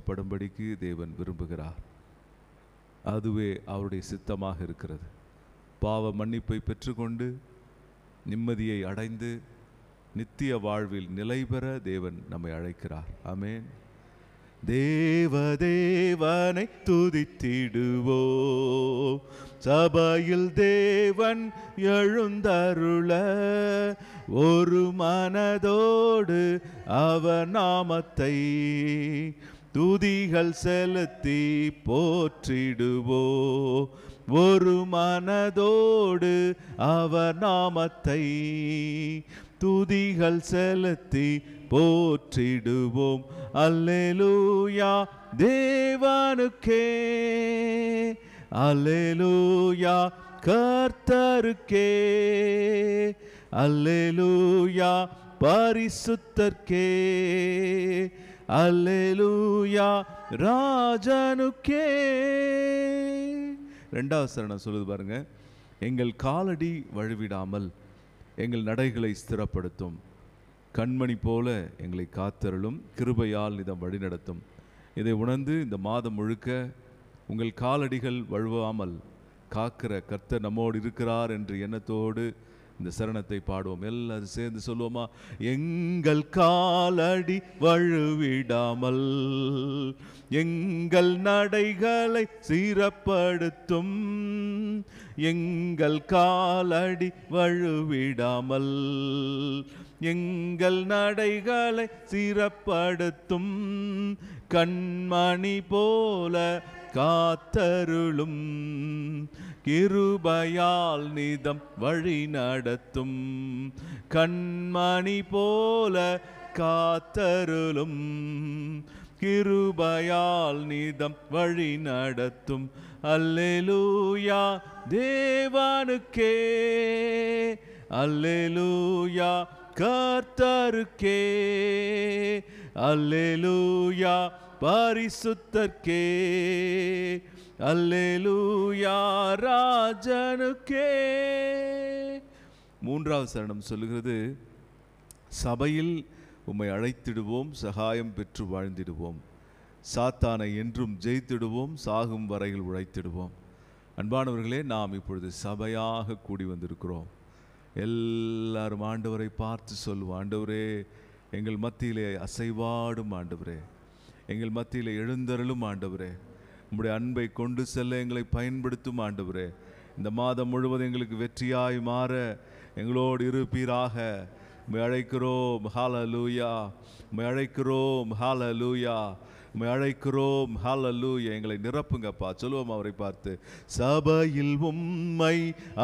படும்படிக்கு தேவன் விரும்புகிறார். அதுவே அவருடைய சித்தமாக இருக்கிறது. பாவ மன்னிப்பை பெற்றுக்கொண்டு நிம்மதியை அடைந்து நித்திய வாழ்வில் நிலை பெற தேவன் நம்மை அழைக்கிறார். ஆமென். தேவனை துதித்திடுவோம், சபையில் தேவன் எழுந்தருள ஒரு மனதோடு அவர் நாமத்தை துதிகள் செலுத்தி போற்றிடுவோம். ஒரு மனதோடு அவர் நாமத்தை துதிகள் செலுத்தி போற்றிடுவோம். அல்லேலூயா தேவனுக்கே, அல்லேலூயா கர்த்தருக்கே, அல்லேலூயா பரிசுத்தர்க்கே, அல்லேலூயா ராஜனுக்கே. ரெண்டாவது சரணம் சொல்லுது பாருங்க. எங்கள் காலடி வழுவிடாமல் எங்கள் நடைகளை ஸ்திரப்படுத்தும், கண்மணி போல எங்களை காத்தருளும், கிருபையால் இதம் வழிநடத்தும். இதை உணர்ந்து இந்த மாதம் முழுக்க உங்கள் காலடிகள் வழுவாமல் காக்கிற கர்த்தர் நம்மோடு இருக்கிறார் என்று எண்ணத்தோடு இந்த சரணத்தை பாடுவோம். எல்லாரும் சேர்ந்து சொல்லுவோமா? எங்கள் காலடி வழுவிடாமல் எங்கள் நடைகளை சீரப்படுத்தும், எங்கள் காலடி வழுவிடாமல் எங்கள் நடைகளை சீரப்படுத்தும், கண்மணி போல காத்தருளும், கிருபையால் நிதம் வழி நடத்தும், கண்மணி போல காத்தருளும், கிருபையால் நிதம் வழி நடத்தும். அல்லேலூயா தேவனுக்கே, அல்லேலூயா கர்த்தருக்கே, அல்லேலூயா பரிசுத்தர்க்கே, அல்லேலூயா ராஜனுக்கே. மூன்றாவது சரணம் சொல்லுகிறது, சபையில் உம்மை அழைத்திடுவோம், சகாயம் பெற்று வாழ்ந்திடுவோம், சாத்தானை என்றும் ஜெயித்திடுவோம், சாகும் வரையில் உழைத்திடுவோம். அன்பானவர்களே, நாம் இப்பொழுது சபையாக கூடி வந்திருக்கிறோம். எல்லாரும் ஆண்டவரை பார்த்து சொல்லுவோம், ஆண்டவரே எங்கள் மத்தியிலே அசைவாடும் ஆண்டவரே, எங்கள் மத்தியிலே எழுந்தருளும் ஆண்டவரே, உம்முடைய அன்பை கொண்டு செல்ல எங்களை பயன்படுத்தும் ஆண்டவரே. இந்த மாதம் முழுவதும் எங்களுக்கு வெற்றியாய் மாற எங்களோடு இருப்பீராக. உம்மை அழைக்கிறோம், ஹல்லேலூயா. உம்மை அழைக்கிறோம், ஹல்லேலூயா. உம்மை அழைக்கிறோம், ஹல்லேலூயா. எங்களை நிரப்புங்கப்பா. சொல்லுவோம் அவரை பார்த்து, சபையில் உம்மை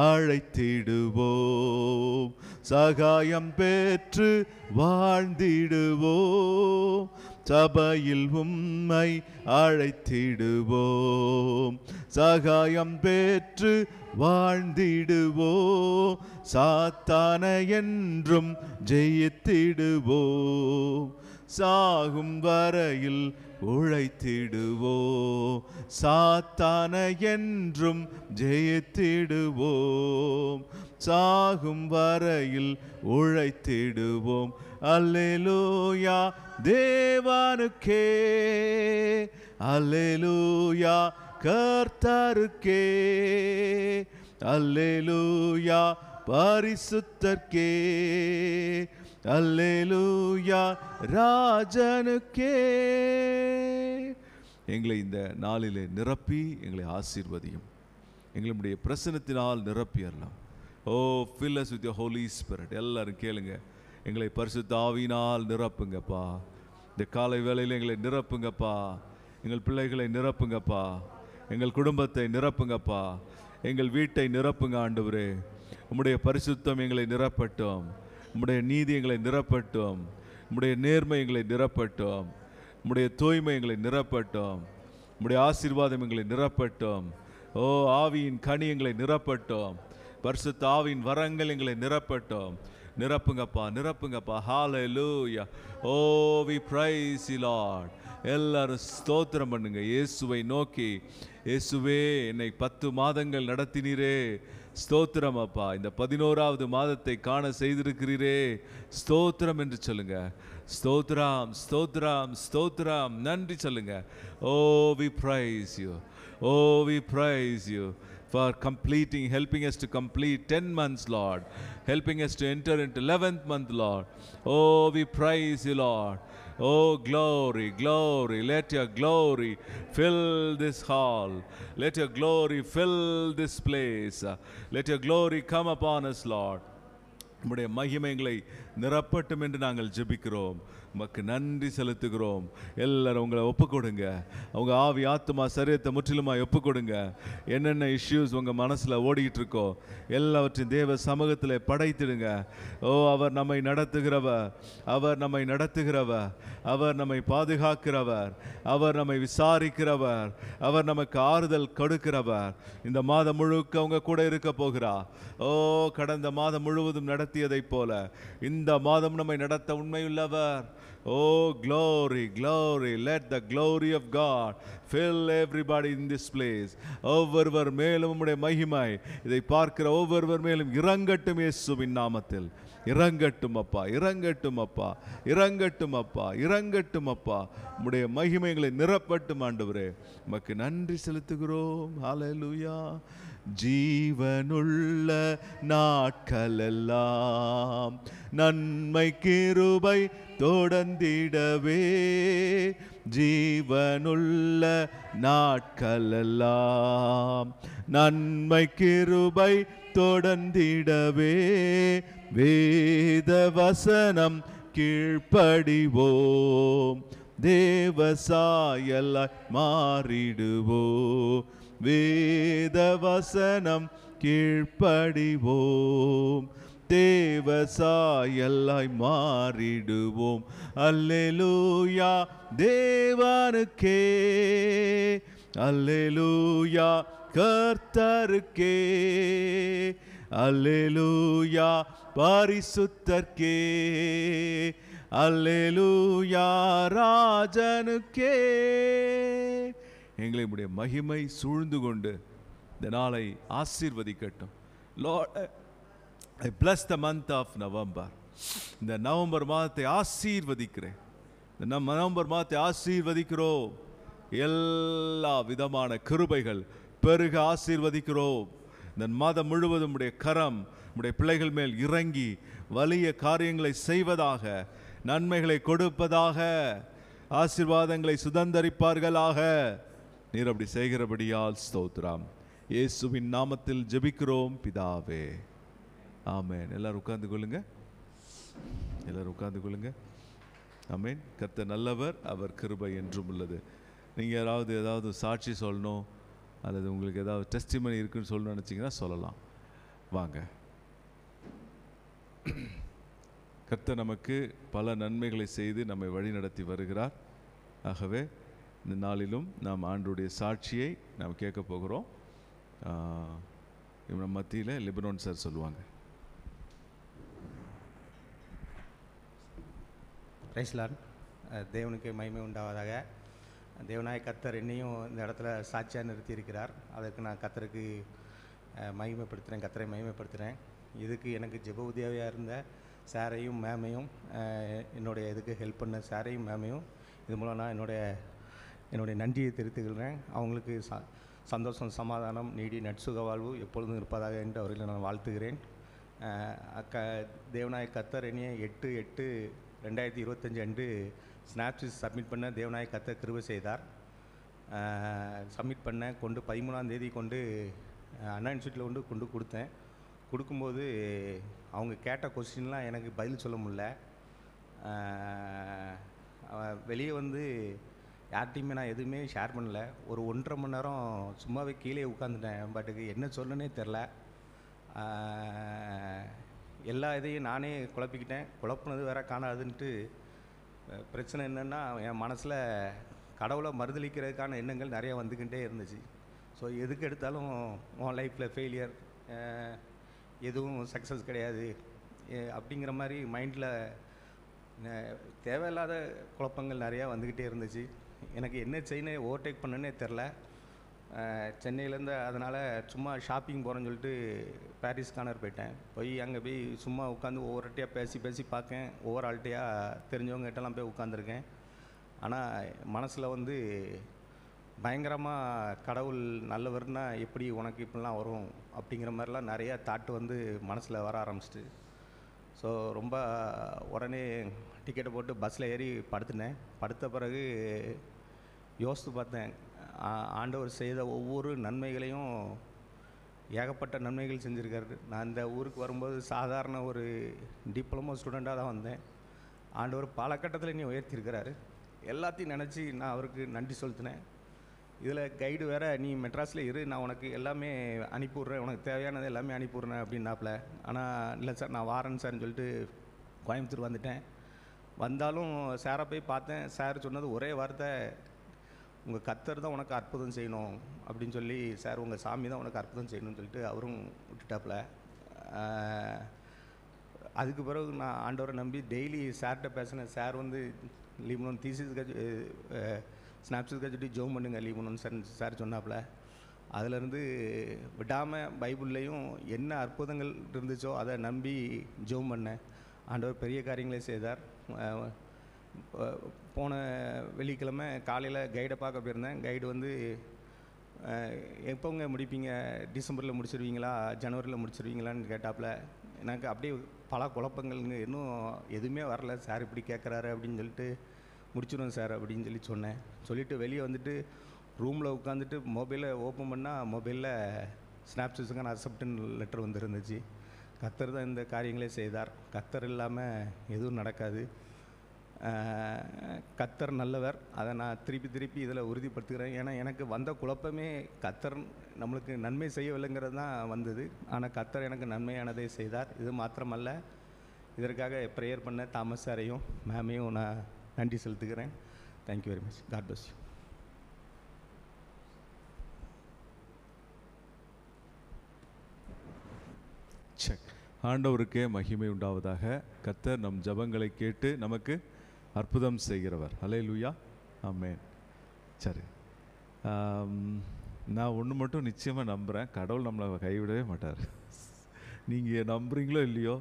அழைத்திடுவோம், சகாயம் பெற்று வாழ்ந்திடுவோம், சபையில் உம்மை அழைத்திடுவோம், சகாயம் பெற்று வாழ்ந்திடுவோம், சாத்தானை என்றும் ஜெயித்திடுவோம், சாகும் வரையில் உழைத்திடுவோம், சாத்தானை என்றும் ஜெயித்திடுவோம், சாகும் வரையில் உழைத்திடுவோம். அல்லேலூயா தேவனுக்கே, அல்லேலூயா கர்த்தருக்கே, அல்லேலூயா பரிசுத்தர்க்கே, அல்லேலூயா ராஜனுக்கே. எங்களை இந்த நாளிலே நிரப்பி எங்களை ஆசீர்வதியும், எங்களுடைய பிரசன்னத்தினால் நிரப்பி அருளலாம். ஓ fill us with your Holy Spirit. எல்லாரும் கேளுங்க, எங்களை பரிசுத்த ஆவியினால் நிரப்புங்கப்பா. இந்த காலை வேளையில் எங்களை நிரப்புங்கப்பா, எங்கள் பிள்ளைகளை நிரப்புங்கப்பா, எங்கள் குடும்பத்தை நிரப்புங்கப்பா, எங்கள் வீட்டை நிரப்புங்க ஆண்டவரே. உம்முடைய பரிசுத்தம் எங்களை நிரப்பட்டும், உம்முடைய நீதி எங்களை நிரப்பட்டும், உம்முடைய நேர்மை எங்களை நிரப்பட்டும், உம்முடைய தூய்மை எங்களை நிரப்பட்டும், உம்முடைய ஆசீர்வாதம் எங்களை நிரப்பட்டும். ஓ ஆவியின் கனி எங்களை நிரப்பட்டும், பரிசுத்த ஆவியின் வரங்கள் எங்களை நிரப்பட்டும். நிரப்புங்கப்பா, நிரப்புங்கப்பா. ஹல்லேலூயா. ஓ we praise you Lord. எல்லாரும் ஸ்தோத்திரம் பண்ணுங்க. இயேசுவை நோக்கி, இயேசுவே என்னை 10 மாதங்கள் நடத்தினீரே, ஸ்தோத்திரம் அப்பா. இந்த 11வது மாதத்தை காண செய்திருக்கிறீரே, ஸ்தோத்திரம் என்று சொல்லுங்க. ஸ்தோத்திரம், ஸ்தோத்திரம், ஸ்தோத்திரம். நன்றி சொல்லுங்க. ஓ we praise you. Oh we praise you for completing, helping us to complete 10 months, Lord, helping us to enter into 11th month, Lord. Oh we praise you, Lord. Oh glory, glory, let your glory fill this hall, let your glory fill this place, let your glory come upon us, Lord. உம்முடைய மகிமைகளை நிரப்பட்டும் என்று நாங்கள் ஜெபிக்கிறோம். உமக்கு நன்றி செலுத்துகிறோம். எல்லாரும் உங்களை ஒப்புக்கொடுங்க. அவங்க ஆவி ஆத்மா சரீரத்தை முற்றிலுமாய் ஒப்புக்கொடுங்க. என்னென்ன இஷ்யூஸ் உங்கள் மனசில் ஓடிக்கிட்டு இருக்கோ எல்லாவற்றையும் தேவ சமூகத்தில் படைத்திடுங்க. ஓ அவர் நம்மை நடத்துகிறவர், அவர் நம்மை நடத்துகிறவர், அவர் நம்மை பாதுகாக்கிறவர், அவர் நம்மை விசாரிக்கிறவர், அவர் நமக்கு ஆறுதல் கொடுக்கிறவர். இந்த மாதம் முழுக்க அவங்க கூட இருக்க போகிறார். ஓ கடந்த மாதம் முழுவதும் நடத்தியதைப் போல இந்த மாதம் நம்மை நடத்த உண்மையுள்ளவர். Oh glory, glory, let the glory of God fill everybody in this place. ஒவ்வொருவர் மேலும் உம்முடைய மகிமை இதை பார்க்கிற ஒவ்வொருவர் மேலும் இறங்கட்டும் இயேசுவின் நாமத்தில். இறங்கட்டும் அப்பா, இறங்கட்டும் அப்பா, இறங்கட்டும் அப்பா, இறங்கட்டும் அப்பா. உம்முடைய மகிமைகளை நிரப்பட்டும் ஆண்டவரே. உமக்கு நன்றி செலுத்துகிறோம். ஹல்லேலூயா. ஜீவனுள்ள நாட்களெல்லாம் நன்மை கிருபை தொடர்ந்திடவே, ஜீவனுள்ள நாட்களெல்லாம் நன்மை கிருபை தொடர்ந்திடவே, வேத வசனம் கீழ்ப்படிவோம், தேவசாயலாய் மாறிடுவோம், வேத வசனம் கீழ்ப்படிவோம், தேவசாயலாய் மாறிடுவோம். அல்லேலூயா தேவனுக்கே, அல்லேலூயா கர்த்தருக்கே, அல்லேலூயா பரிசுத்தர்க்கே, அல்லேலூயா ராஜனுக்கே. எங்களை உம்முடைய மகிமை சூழ்ந்து கொண்டு இந்த நாளை ஆசீர்வதிக்கட்டும். Lord, I bless the month of November. இந்த நவம்பர் மாதத்தை ஆசீர்வதிக்கிறேன். இந்த நவம்பர் மாதத்தை ஆசீர்வதிக்கிறோம். எல்லா விதமான கிருபைகள் பெருக ஆசீர்வதிக்கிறோம். இந்த மாதம் முழுவதும் உடைய கரம் உடைய பிள்ளைகள் மேல் இறங்கி வலிய காரியங்களை செய்வதாக, நன்மைகளை கொடுப்பதாக, ஆசீர்வாதங்களை சுதந்தரிப்பார்களாக. நீர் அப்படி செய்கிறபடியால் ஸ்தோத்திரம். இயேசுவின் நாமத்தில் ஜெபிக்கிறோம் பிதாவே, ஆமென். எல்லாரும் உட்கார்ந்து கொள்ளுங்க, எல்லாரும் உட்கார்ந்து கொள்ளுங்க. ஆமென். கர்த்தர் நல்லவர், அவர் கிருபை என்றும் உள்ளது. நீங்கள் ஏதாவது சாட்சி சொல்லணும் அல்லது உங்களுக்கு ஏதாவது டெஸ்டிமனி இருக்குன்னு சொல்லணும்னு நினச்சிங்கன்னா சொல்லலாம். வாங்க. கர்த்தர் நமக்கு பல நன்மைகளை செய்து நம்மை வழி நடத்தி வருகிறார். ஆகவே இந்த நாளிலும் நாம் ஆண்டவருடைய சாட்சியை நாம் கேட்க போகிறோம். நம்ம மத்தியில் லிபனோன் சார் சொல்லுவாங்க. Praise lord. தேவனுக்கு மகிமை உண்டாவதாக. தேவனாய கர்த்தர் என்னையும் இந்த இடத்துல சாட்சியாக நிறுத்தி இருக்கிறார். அதற்கு நான் கர்த்தருக்கு மகிமைப்படுத்துகிறேன், கர்த்தரை மகிமைப்படுத்துகிறேன். இதுக்கு எனக்கு ஜெப உதவியாக இருந்த சாரையும் மேமையும், என்னுடைய இதுக்கு ஹெல்ப் பண்ண சாரையும் மேமையும் இது மூலம் நான் என்னுடைய நன்றியை தெரிவித்துக்கிறேன். அவங்களுக்கு சந்தோஷம், சமாதானம், நீடி நட்சுக வாழ்வு எப்பொழுதும் இருப்பதாக என்று அவர்களை நான் வாழ்த்துகிறேன். தேவனாய கர்த்தர் என்னையை 8/8/2025 அன்று ஸ்னாப்ஷீட் சப்மிட் பண்ண தேவனாய கர்த்தர் கிருபை செய்தார். சப்மிட் பண்ண கொண்டு 13ஆம் தேதி கொண்டு அண்ணா இன்ஸ்டியூட்டில் கொண்டு கொடுத்தேன். கொடுக்கும்போது அவங்க கேட்ட கொஸ்டின்லாம் எனக்கு பதில் சொல்ல முடியல. வெளியே வந்து யார்கிட்டையுமே நான் எதுவுமே ஷேர் பண்ணல. ஒரு 1.5 மணி நேரம் சும்மாவே கீழே உட்காந்துட்டேன். பட்டுக்கு என்ன சொல்லனே தெரில. எல்லா இதையும் நானே குழப்பிக்கிட்டேன். குழப்பினது வேற காணாதுன்ட்டு. பிரச்சனை என்னென்னா, என் மனசில் கடவுளை மறுதளிக்கிறதுக்கான எண்ணங்கள் நிறையா வந்துக்கிட்டே இருந்துச்சு. ஸோ எதுக்கு எடுத்தாலும் உன் லைஃப்பில் ஃபெயிலியர், எதுவும் சக்ஸஸ் கிடையாது அப்படிங்கிற மாதிரி மைண்டில் தேவையில்லாத குழப்பங்கள் நிறையா வந்துக்கிட்டே இருந்துச்சு. எனக்கு என்ன செயினை ஓவர்டேக் பண்ணனே தெரில. சென்னையிலேருந்து அதனால் சும்மா ஷாப்பிங் போகிறேன்னு சொல்லிட்டு பாரிஸ் கார்னர் போயிட்டேன். அங்கே போய் சும்மா உட்காந்து ஒவ்வொருட்டையாக பேசி பார்க்கேன். ஒவ்வொரு ஆள்கிட்டையாக தெரிஞ்சவங்ககிட்டலாம் போய் உட்காந்துருக்கேன். ஆனால் மனசில் வந்து பயங்கரமாக கடவுள் நல்லவர்னா எப்படி உனக்கு இப்படிலாம் வரும் அப்படிங்கிற மாதிரிலாம் நிறையா தாட்டு வந்து மனசில் வர ஆரம்பிச்சிட்டு, ஸோ ரொம்ப உடனே டிக்கெட்டை போட்டு பஸ்ஸில் ஏறி படுத்துனேன். படுத்த பிறகு யோசித்து பார்த்தேன், ஆண்டவர் செய்த ஒவ்வொரு நன்மைகளையும் ஏகப்பட்ட நன்மைகள் செஞ்சுருக்காரு. நான் இந்த ஊருக்கு வரும்போது சாதாரண ஒரு டிப்ளமோ ஸ்டூடெண்ட்டாக தான் வந்தேன். ஆண்டவர் பல கட்டத்தில் என்னை உயர்த்தியிருக்கிறாரு. எல்லாத்தையும் நினச்சி நான் அவருக்கு நன்றி செலுத்தினேன். இதில் கைடு வேறு, நீ மெட்ராஸில் இரு, நான் உனக்கு எல்லாமே அனுப்பிவிட்றேன், உனக்கு தேவையானது எல்லாமே அனுப்பிவிட்றேன் அப்படின்னாப்புல. ஆனால் இல்லை சார் நான் வாரேன் சார்னு சொல்லிட்டு கோயம்புத்தூர் வந்துட்டேன். வந்தாலும் சாரை போய் பார்த்தேன். சார் சொன்னது ஒரே வார்த்தை, உங்கள் கர்த்தர் தான் உனக்கு அற்புதம் செய்யணும் அப்படின்னு சொல்லி, சார் உங்கள் சாமி தான் உனக்கு அற்புதம் செய்யணும்னு சொல்லிட்டு அவரும் விட்டுட்டாப்புல. அதுக்கு பிறகு நான் ஆண்டவரை நம்பி டெய்லி சார்கிட்ட பேசினேன். சார் வந்து லீவ் தீசிஸ்க்கு ஸ்னாப்ஸுக்கு கட்டி ஜோம் பண்ணுங்க லீவ் சார் சொன்னாப்புல. அதிலேருந்து விடாமல் பைபிள்லேயும் என்ன அற்புதங்கள் இருந்துச்சோ அதை நம்பி ஜோம் பண்ணேன். ஆண்டவர் பெரிய காரியங்களே செய்தார். போன வெள்ளிக்கிழமை காலையில் கைடை பார்க்க போயிருந்தேன். கைடு வந்து எப்போங்க முடிப்பீங்க, டிசம்பரில் முடிச்சிருவீங்களா ஜனவரியில் முடிச்சிருவீங்களான்னு கேட்டாப்புல. எனக்கு அப்படியே பல குழப்பங்கள்ங்க, இன்னும் எதுவுமே வரல, சார் இப்படி கேட்குறாரு அப்படின்னு சொல்லிட்டு முடிச்சிடுவோம் சார் அப்படின்னு சொல்லி சொன்னேன். சொல்லிவிட்டு வெளியே வந்துட்டு ரூமில் உட்காந்துட்டு மொபைலை ஓப்பன் பண்ணால் மொபைலில் ஸ்னாப்சிப்ஸுக்கான அக்செப்டன்ஸ் லெட்டர் வந்துருந்துச்சு. கர்த்தர் தான் இந்த காரியங்களே செய்தார். கர்த்தர் இல்லாமல் எதுவும் நடக்காது. கர்த்தர் நல்லவர். அதை நான் திருப்பி இதில் உறுதிப்படுத்துகிறேன். ஏன்னா எனக்கு வந்த குழப்பமே கர்த்தர் நம்மளுக்கு நன்மை செய்யவில்லைங்கிறது தான் வந்தது. ஆனால் கர்த்தர் எனக்கு நன்மையானதை செய்தார். இது மாத்திரமல்ல, இதற்காக ப்ரேயர் பண்ண தாமஸ் சாரையும் மேமையும் நான் நன்றி செலுத்துகிறேன். Thank you very much. God bless you. Check. ஆண்டவருக்கே மகிமை உண்டாவதாக. கர்த்தர் நம் ஜெபங்களை கேட்டு நமக்கு அற்புதம் செய்கிறவர். ஹல்லேலூயா, ஆமென். சரி, நான் ஒன்று மட்டும் நிச்சயமாக நம்புகிறேன், கடவுள் நம்மளை கைவிடவே மாட்டார். நீங்கள் நம்புறீங்களோ இல்லையோ,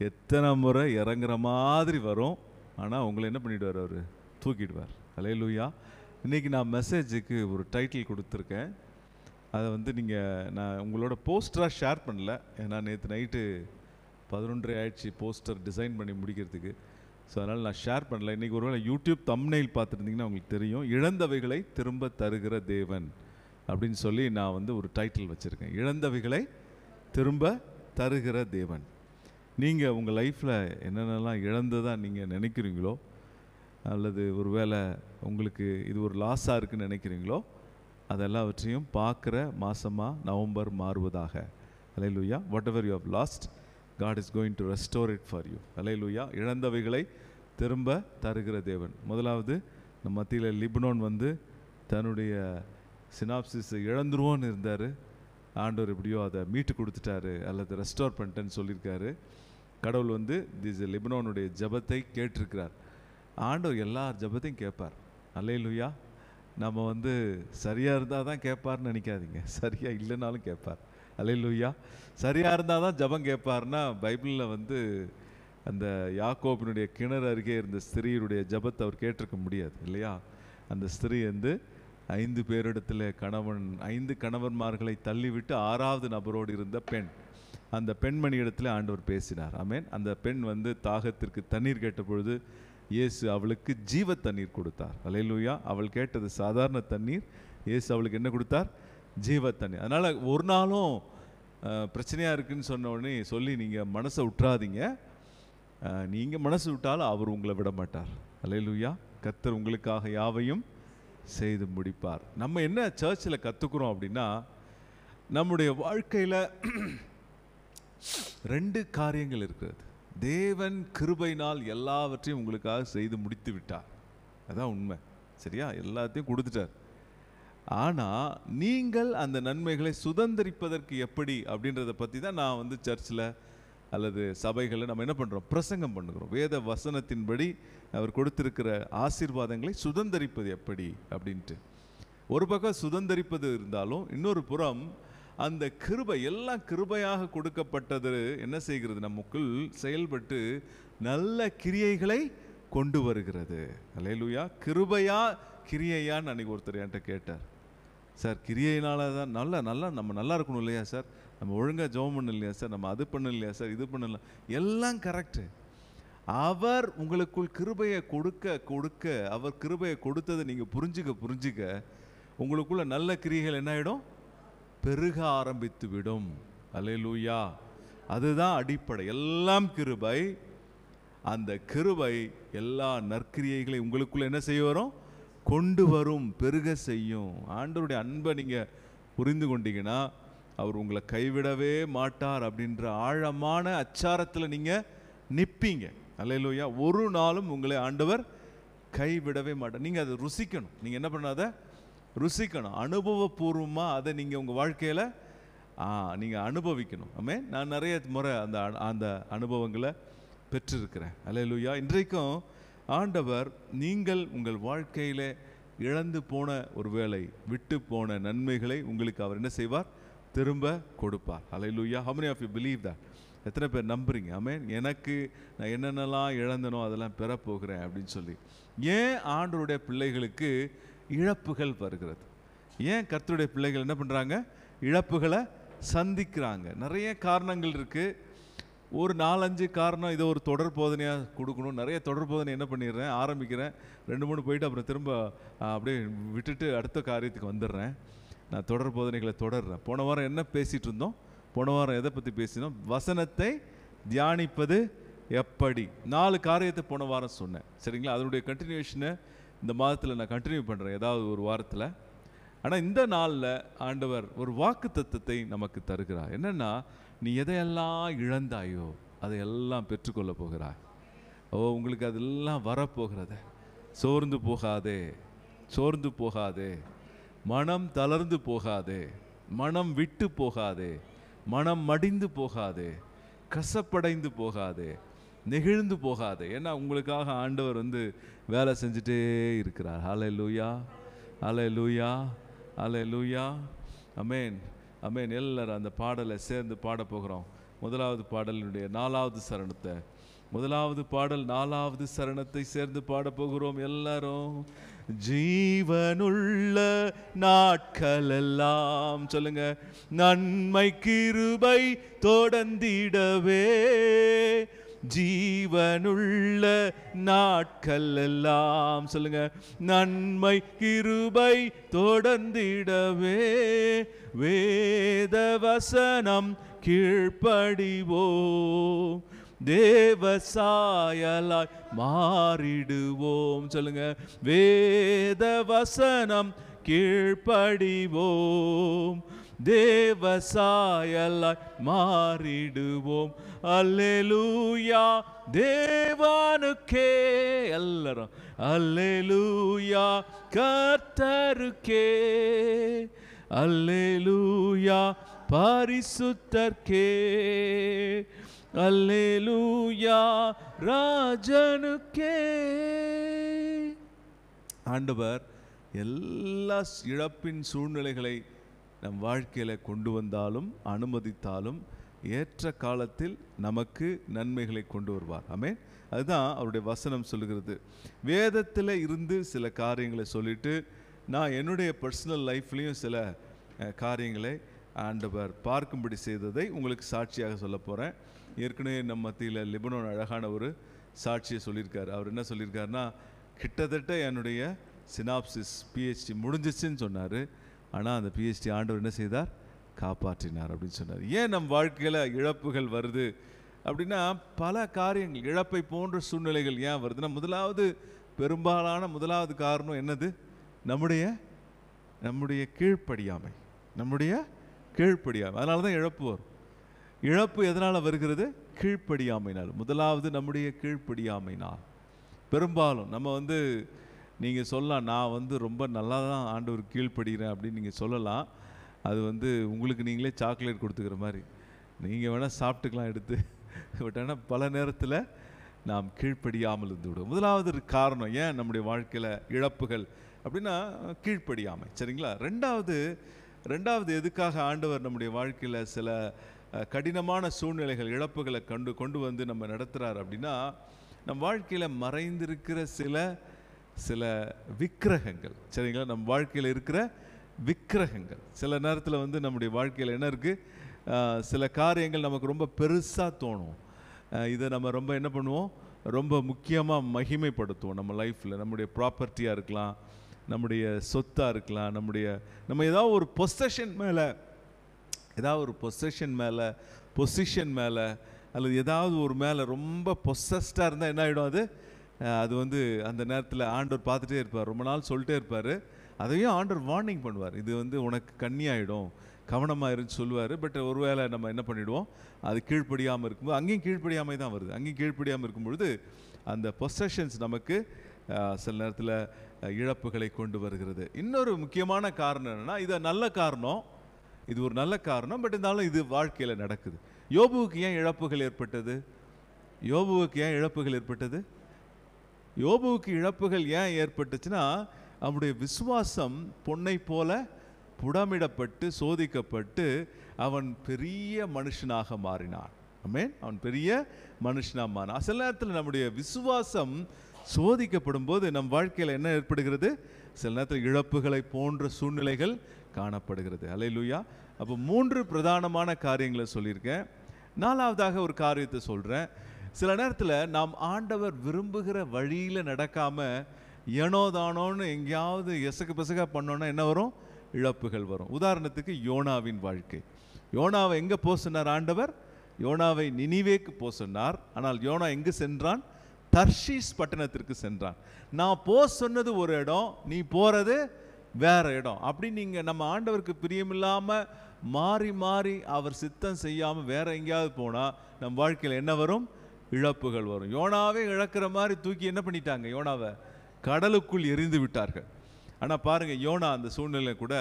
எத்தனை முறை இறங்குற மாதிரி வரும், ஆனால் உங்களை என்ன பண்ணிவிடுவார், அவர் தூக்கிடுவார். ஹல்லேலூயா. இன்றைக்கி நான் மெசேஜுக்கு ஒரு டைட்டில் கொடுத்துருக்கேன். அதை வந்து நான் உங்களோட போஸ்டராக ஷேர் பண்ணல, ஏன்னா நேற்று நைட்டு 11:30 ஆயிடுச்சு போஸ்டர் டிசைன் பண்ணி முடிக்கிறதுக்கு. ஸோ அதனால் நான் ஷேர் பண்ணல. இன்றைக்கி ஒருவேளை யூடியூப் தம்ப்நெயில் பார்த்துருந்தீங்கன்னா உங்களுக்கு தெரியும், இழந்தவைகளை திரும்ப தருகிற தேவன் அப்படின்னு சொல்லி நான் வந்து ஒரு டைட்டில் வச்சுருக்கேன். இழந்தவைகளை திரும்ப தருகிற தேவன். நீங்கள் உங்கள் லைஃப்பில் என்னென்னலாம் இழந்ததாக நீங்கள் நினைக்கிறீங்களோ, அல்லது ஒருவேளை உங்களுக்கு இது ஒரு லாஸாக இருக்குதுன்னு நினைக்கிறீங்களோ, அதெல்லாவற்றையும் பார்க்குற மாதமாக நவம்பர் மாறுவதாக. Hallelujah. Whatever you have lost, God is going to restore it for you. Hallelujah. இழந்தவைகளை திரும்ப தருகிற தேவன். முதலாவது நம்ம மத்தியில் லிபனோன் வந்து தன்னுடைய சினாப்சிஸ் இழந்துருவோன்னு இருந்தார். ஆண்டவர் எப்படியோ அதை மீட்டு கொடுத்துட்டாரு, அல்லது ரெஸ்டோர் பண்ணிட்டேன்னு சொல்லியிருக்காரு. கடவுள் வந்து லிபனோனுடைய ஜெபத்தை கேட்டிருக்கிறார். ஆண்டவர் எல்லா ஜெபத்தையும் கேட்பார். ஹல்லேலூயா. நம்ம வந்து சரியாக இருந்தால் தான் கேட்பார்னு நினைக்காதீங்க, சரியாக இல்லைனாலும் கேட்பார். ஹல்லேலூயா. சரியாக இருந்தால் தான் ஜெபம் கேட்பார்னா, பைபிளில் வந்து அந்த யாக்கோபினுடைய கிணறு அருகே இருந்த ஸ்திரீயுடைய ஜெபத்தை அவர் கேட்டிருக்க முடியாது இல்லையா? அந்த ஸ்திரீ வந்து 5 பேரிடத்தில் 5 கணவன்மார்களை தள்ளிவிட்டு 6வது நபரோடு இருந்த பெண். அந்த பெண்மணி இடத்துல ஆண்டவர் பேசினார். ஆமென். அந்த பெண் வந்து தாகத்திற்கு தண்ணீர் கேட்ட பொழுது இயேசு அவளுக்கு ஜீவ தண்ணீர் கொடுத்தார். ஹல்லேலூயா. அவள் கேட்டது சாதாரண தண்ணீர், இயேசு அவளுக்கு என்ன கொடுத்தார்? ஜீவ தண்ணீர். அதனால் ஒரு நாளும் பிரச்சனையாக இருக்குதுன்னு சொன்ன உடனே சொல்லி நீங்கள் மனசை விட்டுறாதீங்க. நீங்கள் மனசு விட்டாலும் அவர் உங்களை விட மாட்டார். ஹல்லேலூயா. கர்த்தர் உங்களுக்காக யாவையும் செய்து முடிப்பார். நம்ம என்ன சர்ச்சில் கற்றுக்குறோம் அப்படின்னா, நம்முடைய வாழ்க்கையில் 2 காரியங்கள் இருக்கிறது. தேவன் கிருபையினால் எல்லாவற்றையும் உங்களுக்காக செய்து முடித்து விட்டார், அதான் உண்மை. சரியா? எல்லாத்தையும் கொடுத்துட்டார். ஆனால் நீங்கள் அந்த நன்மைகளை சுதந்திரிப்பதற்கு எப்படி அப்படின்றத பற்றி தான் நான் வந்து சர்ச்சில் அல்லது சபைகளில் நம்ம என்ன பண்ணுறோம்? பிரசங்கம் பண்ணுகிறோம். வேத வசனத்தின்படி அவர் கொடுத்திருக்கிற ஆசீர்வாதங்களை சுதந்தரிப்பது எப்படி அப்படின்ட்டு. ஒரு பக்கம் சுதந்தரிப்பது இருந்தாலும் இன்னொரு புறம் அந்த கிருபை, எல்லாம் கிருபையாக கொடுக்கப்பட்டது என்ன செய்கிறது? நமக்குள் செயல்பட்டு நல்ல கிரியைகளை கொண்டு வருகிறது. அல்லேலூயா. கிருபையா கிரியையான்னு அன்றைக்கி ஒருத்தர் என்கிட்ட கேட்டார். சார், கிரியையினால தான் நல்லா நம்ம நல்லா இருக்கணும் இல்லையா சார்? நம்ம ஒழுங்காக ஜெபம் பண்ண இல்லையா சார்? நம்ம அது பண்ண இல்லையா சார்? இது பண்ணல, எல்லாம் கரெக்டு. அவர் உங்களுக்குள் கிருபையை கொடுக்க அவர் கிருபையை கொடுத்ததை நீங்கள் புரிஞ்சுக்க உங்களுக்குள்ள நல்ல கிரியைகள் என்ன ஆகிடும்? பெருக ஆரம்பித்து விடும். அல்லேலூயா. அதுதான் அடிப்படை. எல்லாம் கிருபை. அந்த கிருபை எல்லா நற்கிரியைகளை உங்களுக்குள்ள என்ன செய்ய வரும்? கொண்டு வரும், பெருக செய்யும். ஆண்டவருடைய அன்பை நீங்கள் புரிந்து கொண்டீங்கன்னா அவர் உங்களை கைவிடவே மாட்டார் அப்படின்ற ஆழமான அச்சாரத்தில் நீங்கள் நிற்பீங்க. அல்லேலூயா. ஒரு நாளும் உங்களை ஆண்டவர் கைவிடவே மாட்டார். நீங்கள் அதை ருசிக்கணும். நீங்கள் என்ன பண்ணாத ருசிக்கணும், அனுபவபூர்வமாக அதை நீங்கள் உங்கள் வாழ்க்கையில் நீங்கள் அனுபவிக்கணும். ஆமே, நான் நிறைய முறை அந்த அனுபவங்களை பெற்றிருக்கிறேன். அல்லேலூயா. இன்றைக்கும் ஆண்டவர் நீங்கள் உங்கள் வாழ்க்கையில் இழந்து போன ஒரு வேளை, விட்டு போன நன்மைகளை உங்களுக்கு அவர் என்ன செய்வார்? திரும்ப கொடுப்பார். அல்லேலூயா. how many of you believe that? எத்தனை பேர் நம்புறீங்க? ஆமென். எனக்கு நான் என்னென்னலாம் இழந்தனோ அதெல்லாம் பெறப்போகிறேன் அப்படின்னு சொல்லி. ஏன் ஆண்டவருடைய பிள்ளைகளுக்கு இழப்புகள் வருகிறது? ஏன் கர்த்தருடைய பிள்ளைகள் என்ன பண்ணுறாங்க? இழப்புகளை சந்திக்கிறாங்க. நிறைய காரணங்கள் இருக்குது. ஒரு 4-5 காரணம். இதை ஒரு தொடர் போதனையாக கொடுக்கணும். நிறைய தொடர் போதனை என்ன பண்ணிடுறேன், ஆரம்பிக்கிறேன், 2-3 போயிட்டு அப்புறம் திரும்ப அப்படியே விட்டுட்டு அடுத்த காரியத்துக்கு வந்துடுறேன். நான் தொடர் போதனைகளை தொடர்றேன். போன வாரம் என்ன பேசிகிட்டு இருந்தோம்? போன வாரம் எதை பற்றி பேசினோம்? வசனத்தை தியானிப்பது எப்படி. 4 காரியத்தை போன வாரம் சொன்னேன். சரிங்களா? அதனுடைய கண்டினியூஷனை இந்த மாதத்தில் நான் கண்டினியூ பண்ணுறேன், ஏதாவது ஒரு வாரத்தில். ஆனால் இந்த நாளில் ஆண்டவர் ஒரு வாக்கு தத்தத்தை நமக்கு தருகிறார். என்னென்னா, நீ எதையெல்லாம் இழந்தாயோ அதையெல்லாம் பெற்றுக்கொள்ள போகிறாய். உங்களுக்கு அதெல்லாம் வரப்போகிறது. சோர்ந்து போகாதே, மனம் தளர்ந்து போகாதே, மனம் விட்டு போகாதே, மனம் மடிந்து போகாதே, கசப்படைந்து போகாதே, நெகிழ்ந்து போகாதே. ஏன்னா உங்களுக்காக ஆண்டவர் வேலை செஞ்சுட்டே இருக்கிறார். ஹல்லேலூயா, ஹல்லேலூயா, ஹல்லேலூயா. ஆமென், ஆமென். எல்லாரும் அந்த பாடலை சேர்ந்து பாட போகிறோம். முதலாவது பாடலினுடைய 4வது சரணத்தை, முதலாவது பாடல் 4வது சரணத்தை சேர்ந்து பாட போகிறோம் எல்லாரும். ஜீவனுள்ள நாட்களெல்லாம் சொல்லுங்க, நன்மை கிருபை தொடர்ந்திடவே. ஜீவனுள்ள நாட்களெல்லாம் சொல்லுங்க, நன்மை கிருபை தொடர்ந்திடவே. வேத வசனம் கீழ்ப்படிவோம், தேவசாயலாய் மாறிடுவோம். சொல்லுங்க, வேத வசனம் கீழ்ப்படிவோம், தேவசாயலாய் மாறிடுவோம். அல்லேலூயா தேவானுக்கே. எல்லாரும் அல்லேலூயா கர்த்தருக்கே. அல்லேலூயா பரிசுத்தர்க்கே. அல்லேலூயா ராஜனுக்கே. ஆண்டவர் எல்லா இழப்பின் சூழ்நிலைகளை நம் வாழ்க்கையில் கொண்டு வந்தாலும் அனுமதித்தாலும் ஏற்ற காலத்தில் நமக்கு நன்மைகளை கொண்டு வருவார். ஆமென். அதுதான் அவருடைய வசனம் சொல்லுகிறது. வேதத்தில் இருந்து சில காரியங்களை சொல்லிட்டு நான் என்னுடைய பர்சனல் லைஃப்லேயும் சில காரியங்களை ஆண்டவர் பார்க்கும்படி செய்ததை உங்களுக்கு சாட்சியாக சொல்ல போகிறேன். ஏற்கனவே நம்ம மத்தியில் லிபனோன் அழகான ஒரு சாட்சியை சொல்லியிருக்கார். அவர் என்ன சொல்லியிருக்காருன்னா, கிட்டத்தட்ட என்னுடைய சினாப்சிஸ் PhD முடிஞ்சிச்சுன்னு சொன்னார். ஆனால் அந்த PhD ஆண்டவர் என்ன செய்தார்? காப்பாற்றினார் அப்படின்னு சொன்னார். ஏன் நம் வாழ்க்கையில் இழப்புகள் வருது அப்படின்னா, பல காரியங்கள், இழப்பை போன்ற சூழ்நிலைகள் ஏன் வருதுன்னா, முதலாவது காரணம் என்னது? நம்முடைய கீழ்ப்படியாமை. அதனால தான் இழப்பு வரும். இழப்பு எதனால் வருகிறது? கீழ்ப்படியாமைனால். முதலாவது நம்முடைய கீழ்ப்படியாமைனால். பெரும்பாலும் நம்ம நீங்கள் சொல்லலாம், நான் ரொம்ப நல்லா தான் ஆண்டவர் கீழ்ப்படுகிறேன் அப்படின்னு நீங்கள் சொல்லலாம். அது உங்களுக்கு நீங்களே சாக்லேட் கொடுத்துக்கிற மாதிரி. நீங்கள் வேணால் சாப்பிட்டுக்கலாம் எடுத்து. பட் ஆனால் பல நேரத்தில் நாம் கீழ்ப்படியாமல் இருந்து விடுவோம். முதலாவது ஒரு காரணம் ஏன் நம்முடைய வாழ்க்கையில் இழப்புகள் அப்படின்னா கீழ்ப்படியாமை, சரிங்களா? ரெண்டாவது எதுக்காக ஆண்டவர் நம்முடைய வாழ்க்கையில் சில கடினமான சூழ்நிலைகள், இழப்புகளை கொண்டு வந்து நம்ம நடத்துகிறார் அப்படின்னா, நம் வாழ்க்கையில் மறைந்திருக்கிற சில விக்கிரகங்கள், சரிங்களா? நம் வாழ்க்கையில் இருக்கிற விக்கிரகங்கள். சில நேரத்தில் வந்து நம்முடைய வாழ்க்கையில் என்ன இருக்குது, சில காரியங்கள் நமக்கு ரொம்ப பெருசாக தோணும். இதை நம்ம ரொம்ப என்ன பண்ணுவோம், ரொம்ப முக்கியமாக மகிமைப்படுத்துவோம் நம்ம லைஃப்பில். நம்முடைய ப்ராப்பர்ட்டியாக இருக்கலாம், நம்முடைய சொத்தாக இருக்கலாம், நம்ம ஏதாவது ஒரு பொசிஷன் மேலே அல்லது ஏதாவது ஒரு மேலே ரொம்ப பொசஸ்டாக இருந்தால் என்ன ஆகிடும், அது வந்து அந்த நேரத்தில் ஆண்டவர் பார்த்துட்டே இருப்பார், ரொம்ப நாள் சொல்லிட்டே இருப்பார். அதையும் ஆண்டவர் வார்னிங் பண்ணுவார், இது வந்து உனக்கு கண்ணியாயிடும், கவனமாக இருன்னு சொல்லுவார். பட் ஒருவேளை நம்ம என்ன பண்ணிவிடுவோம், அது கீழ்ப்படியாமல் இருக்கும்போது அங்கேயும் கீழ்ப்படியாமல் தான் வருது. அங்கேயும் கீழ்ப்படியாமல் இருக்கும்பொழுது அந்த பொசஷன்ஸ் நமக்கு சில நேரத்தில் இழப்புகளை கொண்டு வருகிறது. இன்னொரு முக்கியமான காரணம் என்னென்னா, இது நல்ல காரணம், இது ஒரு நல்ல காரணம், பட் இருந்தாலும் இது வாழ்க்கையில் நடக்குது. யோபுவுக்கு ஏன் இழப்புகள் ஏற்பட்டது? யோபுவுக்கு இழப்புகள் ஏன் ஏற்பட்டுச்சுன்னா, அவனுடைய விசுவாசம் பொன்னை போல புடமிடப்பட்டு சோதிக்கப்பட்டு அவன் பெரிய மனுஷனாக மாறினான். ஆமென். அவன் பெரிய மனுஷனாக மாறினான். சில நேரத்தில் நம்முடைய விசுவாசம் சோதிக்கப்படும் போது நம் வாழ்க்கையில் என்ன ஏற்படுகிறது, சில நேரத்தில் இழப்புகளை போன்ற சூழ்நிலைகள் காணப்படுகிறது. அல்லேலூயா. அப்போ 3 பிரதானமான காரியங்களை சொல்லியிருக்கேன். 4வதாக ஒரு காரியத்தை சொல்கிறேன். சில நேரத்தில் நாம் ஆண்டவர் விரும்புகிற வழியில் நடக்காமல் ஏனோதானோன்னு எங்கேயாவது எசக்கு பெசகா பண்ணோன்னா என்ன வரும், இழப்புகள் வரும். உதாரணத்துக்கு யோனாவின் வாழ்க்கை. யோனாவை எங்கே போக சொன்னார் ஆண்டவர்? யோனாவை நினிவேக்கு போக சொன்னார். ஆனால் யோனா எங்கு சென்றான்? தர்ஷீஸ் பட்டணத்திற்கு சென்றான். நான் போக சொன்னது ஒரு இடம், நீ போகிறது வேற இடம். அப்படி நீங்கள் நம்ம ஆண்டவருக்கு பிரியமில்லாமல் மாறி மாறி அவர் சித்தம் செய்யாமல் வேற எங்கேயாவது போனால் நம் வாழ்க்கையில் என்ன வரும்? இழப்புகள் வரும். யோனாவே இழக்கிற மாதிரி தூக்கி என்ன பண்ணிட்டாங்க, யோனாவை கடலுக்குள் எரிந்து விட்டார்கள். ஆனால் பாருங்கள், யோனா அந்த சூழ்நிலை கூட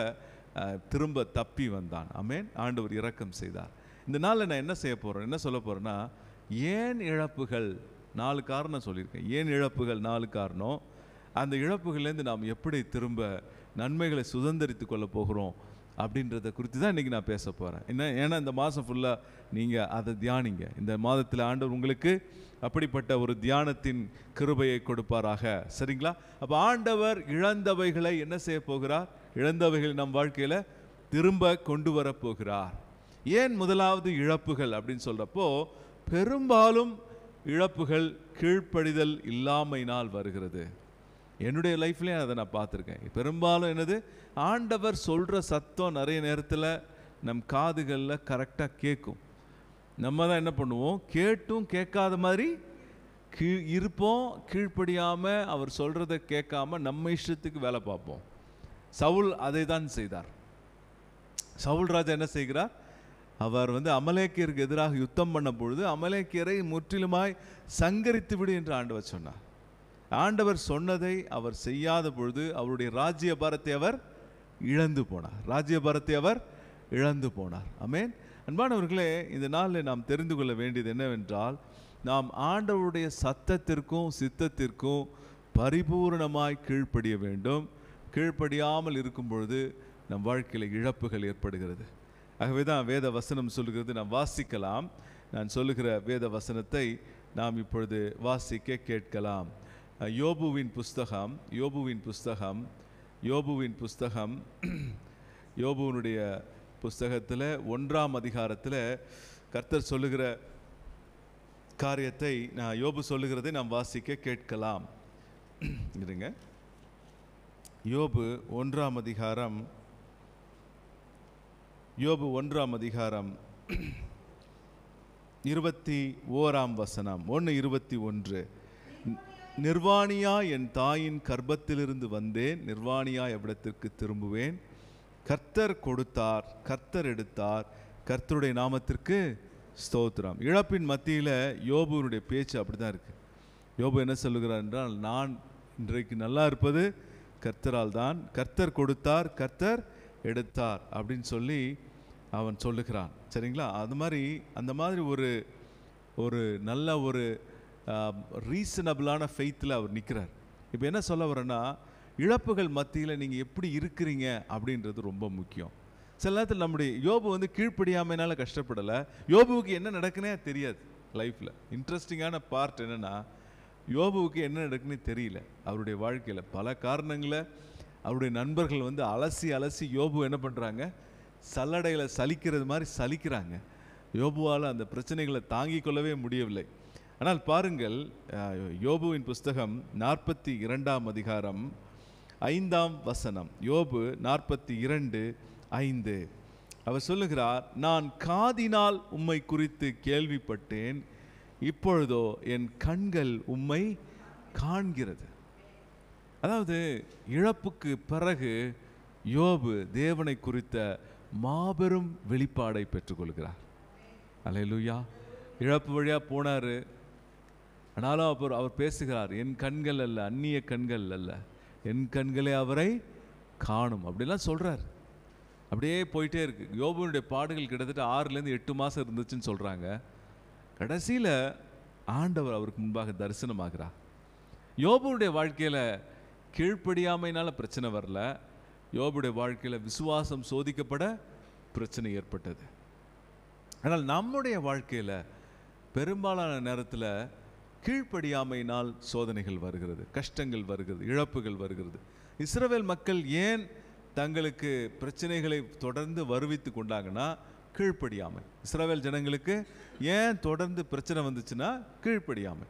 திரும்ப தப்பி வந்தான். ஆமென். ஆண்டவர் இரக்கம் செய்தார். இந்த நாளில் நான் என்ன சொல்ல போகிறேன்னா, ஏன் இழப்புகள்? 4 காரணம் சொல்லியிருக்கேன். ஏன் இழப்புகள்? 4 காரணம். அந்த இழப்புகள்லேருந்து நாம் எப்படி திரும்ப நன்மைகளை சுதந்திரித்து கொள்ள போகிறோம் அப்படின்றத குறித்து தான் இன்றைக்கி நான் பேச போகிறேன். ஏன்னா இந்த மாதம் ஃபுல்லாக நீங்கள் அதை தியானிங்க. இந்த மாதத்தில் ஆண்டவர் உங்களுக்கு அப்படிப்பட்ட ஒரு தியானத்தின் கிருபையை கொடுப்பாராக. சரிங்களா? அப்போ ஆண்டவர் இழந்தவைகளை என்ன செய்ய போகிறார்? இழந்தவைகள் நம் வாழ்க்கையில் திரும்ப கொண்டு வரப்போகிறார். ஏன் முதலாவது இழப்புகள் அப்படின்னு சொல்கிறப்போ, பெரும்பாலும் இழப்புகள் கீழ்ப்படிதல் இல்லாமையினால் வருகிறது. என்னுடைய லைஃப்லேயே அதை நான் பார்த்துருக்கேன். பெரும்பாலும் என்னது, ஆண்டவர் சொல்கிற சத்தம் நிறைய நேரத்தில் நம் காதுகளில் கரெக்டாக கேட்கும். நம்ம தான் என்ன பண்ணுவோம், கேட்டும் கேட்காத மாதிரி இருப்போம். கீழ்ப்படியாமல் அவர் சொல்கிறத கேட்காம நம்ம இஷ்டத்துக்கு வேலை பார்ப்போம். சவுல் அதை தான் செய்தார். சவுல் ராஜா என்ன செய்கிறார்? அவர் அமலேக்கியருக்கு எதிராக யுத்தம் பண்ண பொழுது அமலேக்கியரை முற்றிலுமாய் சங்கரித்து விடு என்று ஆண்டவர் சொன்னார். ஆண்டவர் சொன்னதை அவர் செய்யாத பொழுது அவருடைய ராஜ்யபாரத்தை அவர் இழந்து போனார். ஆமென். அன்பானவர்களே, இந்த நாளில் நாம் தெரிந்து கொள்ள வேண்டியது என்னவென்றால், நாம் ஆண்டவருடைய சத்தத்திற்கும் சித்தத்திற்கும் பரிபூர்ணமாய் கீழ்ப்படிய வேண்டும். கீழ்ப்படியாமல் இருக்கும் பொழுது நம் வாழ்க்கையில் இழப்புகள் ஏற்படுகிறது. ஆகவே தான் வேத வசனம் சொல்லுகிறது. நாம் வாசிக்கலாம். நான் சொல்லுகிற வேத வசனத்தை நாம் இப்பொழுது வாசிக்க கேட்கலாம். யோபுவின் புஸ்தகம் யோபுவினுடைய புஸ்தகத்தில் 1ஆம் அதிகாரத்தில் கர்த்தர் சொல்லுகிற காரியத்தை யோபு சொல்லுகிறதை நாம் வாசிக்க கேட்கலாம். இருங்க. யோபு 1ஆம் அதிகாரம் 21ஆம் வசனம். 1:21. நிர்வாணியா என் தாயின் கர்ப்பத்திலிருந்து வந்தேன், நிர்வாணியாய் அவ்விடத்திற்கு திரும்புவேன். கர்த்தர் கொடுத்தார், கர்த்தர் எடுத்தார், கர்த்தருடைய நாமத்திற்கு ஸ்தோத்திரம். இழப்பின் மத்தியில் யோபுனுடைய பேச்சு அப்படி தான் இருக்குது. யோபு என்ன சொல்லுகிறார் என்றால், நான் இன்றைக்கு நல்லா இருப்பது கர்த்தரால் தான், கர்த்தர் கொடுத்தார், கர்த்தர் எடுத்தார் அப்படின்னு சொல்லி அவன் சொல்லுகிறான். சரிங்களா? அந்த மாதிரி ஒரு ஒரு நல்ல ஒரு ரீசனபிளான ஃபெய்த்தில் அவர் நிற்கிறார். இப்போ என்ன சொல்ல வரேன்னா, இழப்புகள் மத்தியில் நீங்கள் எப்படி இருக்கிறீங்க அப்படின்றது ரொம்ப முக்கியம். சில நேரத்தில் நம்முடைய யோபு வந்து கீழ்ப்படியாமைனால கஷ்டப்படலை. யோபுவுக்கு என்ன நடக்குன்னே தெரியாது. லைஃப்பில் இன்ட்ரெஸ்டிங்கான பார்ட் என்னென்னா, யோபுவுக்கு என்ன நடக்குன்னே தெரியல. அவருடைய வாழ்க்கையில் பல காரணங்களை அவருடைய நண்பர்கள் வந்து அலசி அலசி யோபு என்ன பண்ணுறாங்க, சல்லடையில் சலிக்கிறது மாதிரி சலிக்கிறாங்க. யோபுவால் அந்த பிரச்சனைகளை தாங்கிக் கொள்ளவே முடியவில்லை. ஆனால் பாருங்கள், யோபுவின் புஸ்தகம் 42ஆம் அதிகாரம் 5ஆம் வசனம். யோபு 42:5. அவர் சொல்லுகிறார், நான் காதினால் உம்மை குறித்து கேள்விப்பட்டேன், இப்பொழுதோ என் கண்கள் உம்மை காண்கிறது. அதாவது இழப்புக்கு பிறகு யோபு தேவனை குறித்த மாபெரும் வெளிப்பாடை பெற்றுக்கொள்கிறார். அல்லேலூயா. இழப்பு வழியாக போனார், ஆனாலும் அவர் பேசுகிறார், என் கண்கள் அல்ல, அந்நிய கண்கள் அல்ல, என் கண்களே அவரை காணும் அப்படிலாம் சொல்கிறார். அப்படியே போயிட்டே இருக்கு. யோபுனுடைய பாடுகள் கிட்டத்தட்ட 6லேருந்து 8 மாதம் இருந்துச்சுன்னு சொல்கிறாங்க. கடைசியில் ஆண்டவர் அவருக்கு முன்பாக தரிசனமாகிறார். யோபுனுடைய வாழ்க்கையில் கீழ்ப்படியாமையினால பிரச்சனை வரல, யோபுடைய வாழ்க்கையில் விசுவாசம் சோதிக்கப்பட பிரச்சனை ஏற்பட்டது. ஆனால் நம்முடைய வாழ்க்கையில் பெரும்பாலான நேரத்தில் கீழ்ப்படியாமையினால் சோதனைகள் வருகிறது, கஷ்டங்கள் வருகிறது, இழப்புகள் வருகிறது. இஸ்ரவேல் மக்கள் ஏன் தங்களுக்கு பிரச்சனைகளை தொடர்ந்து வருவித்து கொண்டாங்கன்னா கீழ்ப்படியாமை. இஸ்ரவேல் ஜனங்களுக்கு ஏன் தொடர்ந்து பிரச்சனை வந்துச்சுன்னா கீழ்ப்படியாமை.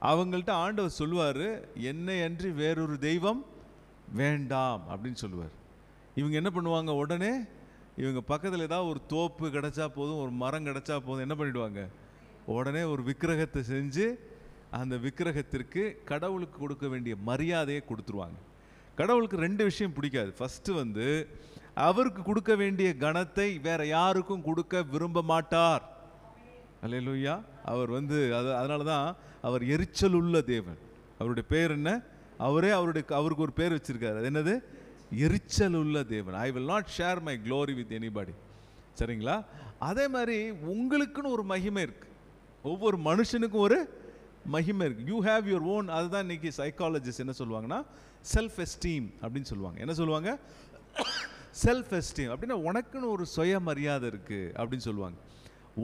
அவங்கள்ட்ட ஆண்டவர் சொல்லுவார், என்னை அன்றி வேறொரு தெய்வம் வேண்டாம் அப்படின்னு சொல்லுவார். இவங்க என்ன பண்ணுவாங்க, உடனே இவங்க பக்கத்தில் ஏதாவது ஒரு தோப்பு கிடச்சா போதும், ஒரு மரம் கிடச்சா போதும், என்ன பண்ணிடுவாங்க, உடனே ஒரு விக்கிரகத்தை செஞ்சு அந்த விக்கிரகத்திற்கு கடவுளுக்கு கொடுக்க வேண்டிய மரியாதையை கொடுத்துருவாங்க. கடவுளுக்கு 2 விஷயம் பிடிக்காது. ஃபஸ்ட்டு வந்து அவருக்கு கொடுக்க வேண்டிய கணத்தை வேற யாருக்கும் கொடுக்க விரும்ப மாட்டார். அல்லேலூயா. அவர் வந்து அதனால தான் அவர் எரிச்சல் உள்ள தேவன். அவருடைய பேர் என்ன, அவருக்கு ஒரு பேர் வச்சிருக்காரு. அது என்னது, எரிச்சல் உள்ள தேவன். I will not share my glory with anybody. சரிங்களா? அதே மாதிரி உங்களுக்குன்னு ஒரு மகிமை இருக்கு, ஒவ்வொரு மனுஷனுக்கும் ஒரு மகிமை இருக்கு. You have your own. அதுதான் இன்னைக்கு சைக்காலஜிஸ்ட் என்ன சொல்லுவாங்கன்னா செல்ஃப் எஸ்டீம் அப்படின்னு சொல்லுவாங்க. என்ன சொல்லுவாங்க, செல்ஃப் எஸ்டீம் அப்படின்னா உனக்குன்னு ஒரு சுய மரியாதை இருக்கு அப்படின்னு சொல்லுவாங்க.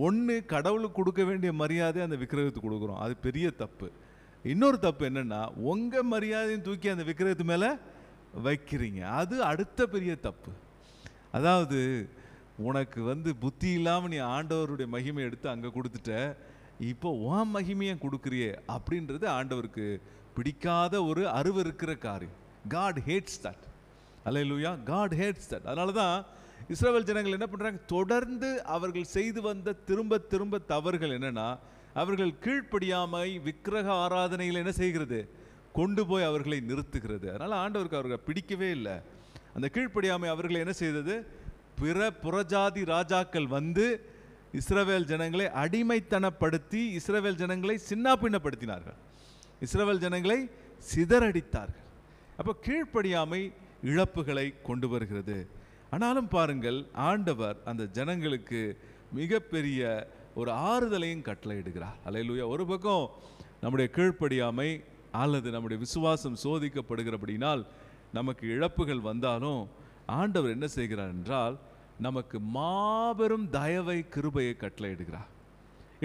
ஒன்று, கடவுளுக்கு கொடுக்க வேண்டிய மரியாதை அந்த விக்கிரகத்துக்கு கொடுக்குறோம், அது பெரிய தப்பு. இன்னொரு தப்பு என்னன்னா, உங்கள் மரியாதையும் தூக்கி அந்த விக்கிரகத்து மேலே வைக்கிறீங்க, அது அடுத்த பெரிய தப்பு. அதாவது உனக்கு வந்து புத்தி இல்லாமல் நீ ஆண்டவருடைய மகிமை எடுத்து அங்கே கொடுத்துட்ட, இப்போ உன் மகிமையை கொடுக்குறியே அப்படின்றது ஆண்டவருக்கு பிடிக்காத ஒரு அருவருக்கிற காரியம். God hates that. அல்லேலூயா. God hates that. அதனால தான் இஸ்ரவேல் ஜனங்கள் என்ன பண்ணுறாங்க, தொடர்ந்து அவர்கள் செய்து வந்த திரும்ப திரும்ப தவறுகள் என்னென்னா, அவர்கள் கீழ்ப்படியாமை விக்கிரக ஆராதனையில் என்ன செய்கிறது, கொண்டு போய் அவர்களை நிறுத்துகிறது. அதனால் ஆண்டவருக்கு அவர்கள் பிடிக்கவே இல்லை. அந்த கீழ்ப்படியாமை அவர்களை என்ன செய்தது, புறஜாதி ராஜாக்கள் வந்து இஸ்ரவேல் ஜனங்களை அடிமைத்தனப்படுத்தி இஸ்ரவேல் ஜனங்களை சின்னாபின்னப்படுத்தினார்கள், இஸ்ரவேல் ஜனங்களை சிதறடித்தார்கள். அப்போ கீழ்ப்படியாமை இழப்புகளை கொண்டு வருகிறது. ஆனாலும் பாருங்கள், ஆண்டவர் அந்த ஜனங்களுக்கு மிகப்பெரிய ஒரு ஆறுதலையும் கட்டளையிடுகிறார். அல்லேலூயா. ஒரு பக்கம் நம்முடைய கீழ்ப்படியாமை அல்லது நம்முடைய விசுவாசம் சோதிக்கப்படுகிறபடினால் நமக்கு இழப்புகள் வந்தாலும் ஆண்டவர் என்ன செய்கிறார் என்றால், நமக்கு மாபெரும் தயவை கிருபையை கட்டளையிடுகிறார்.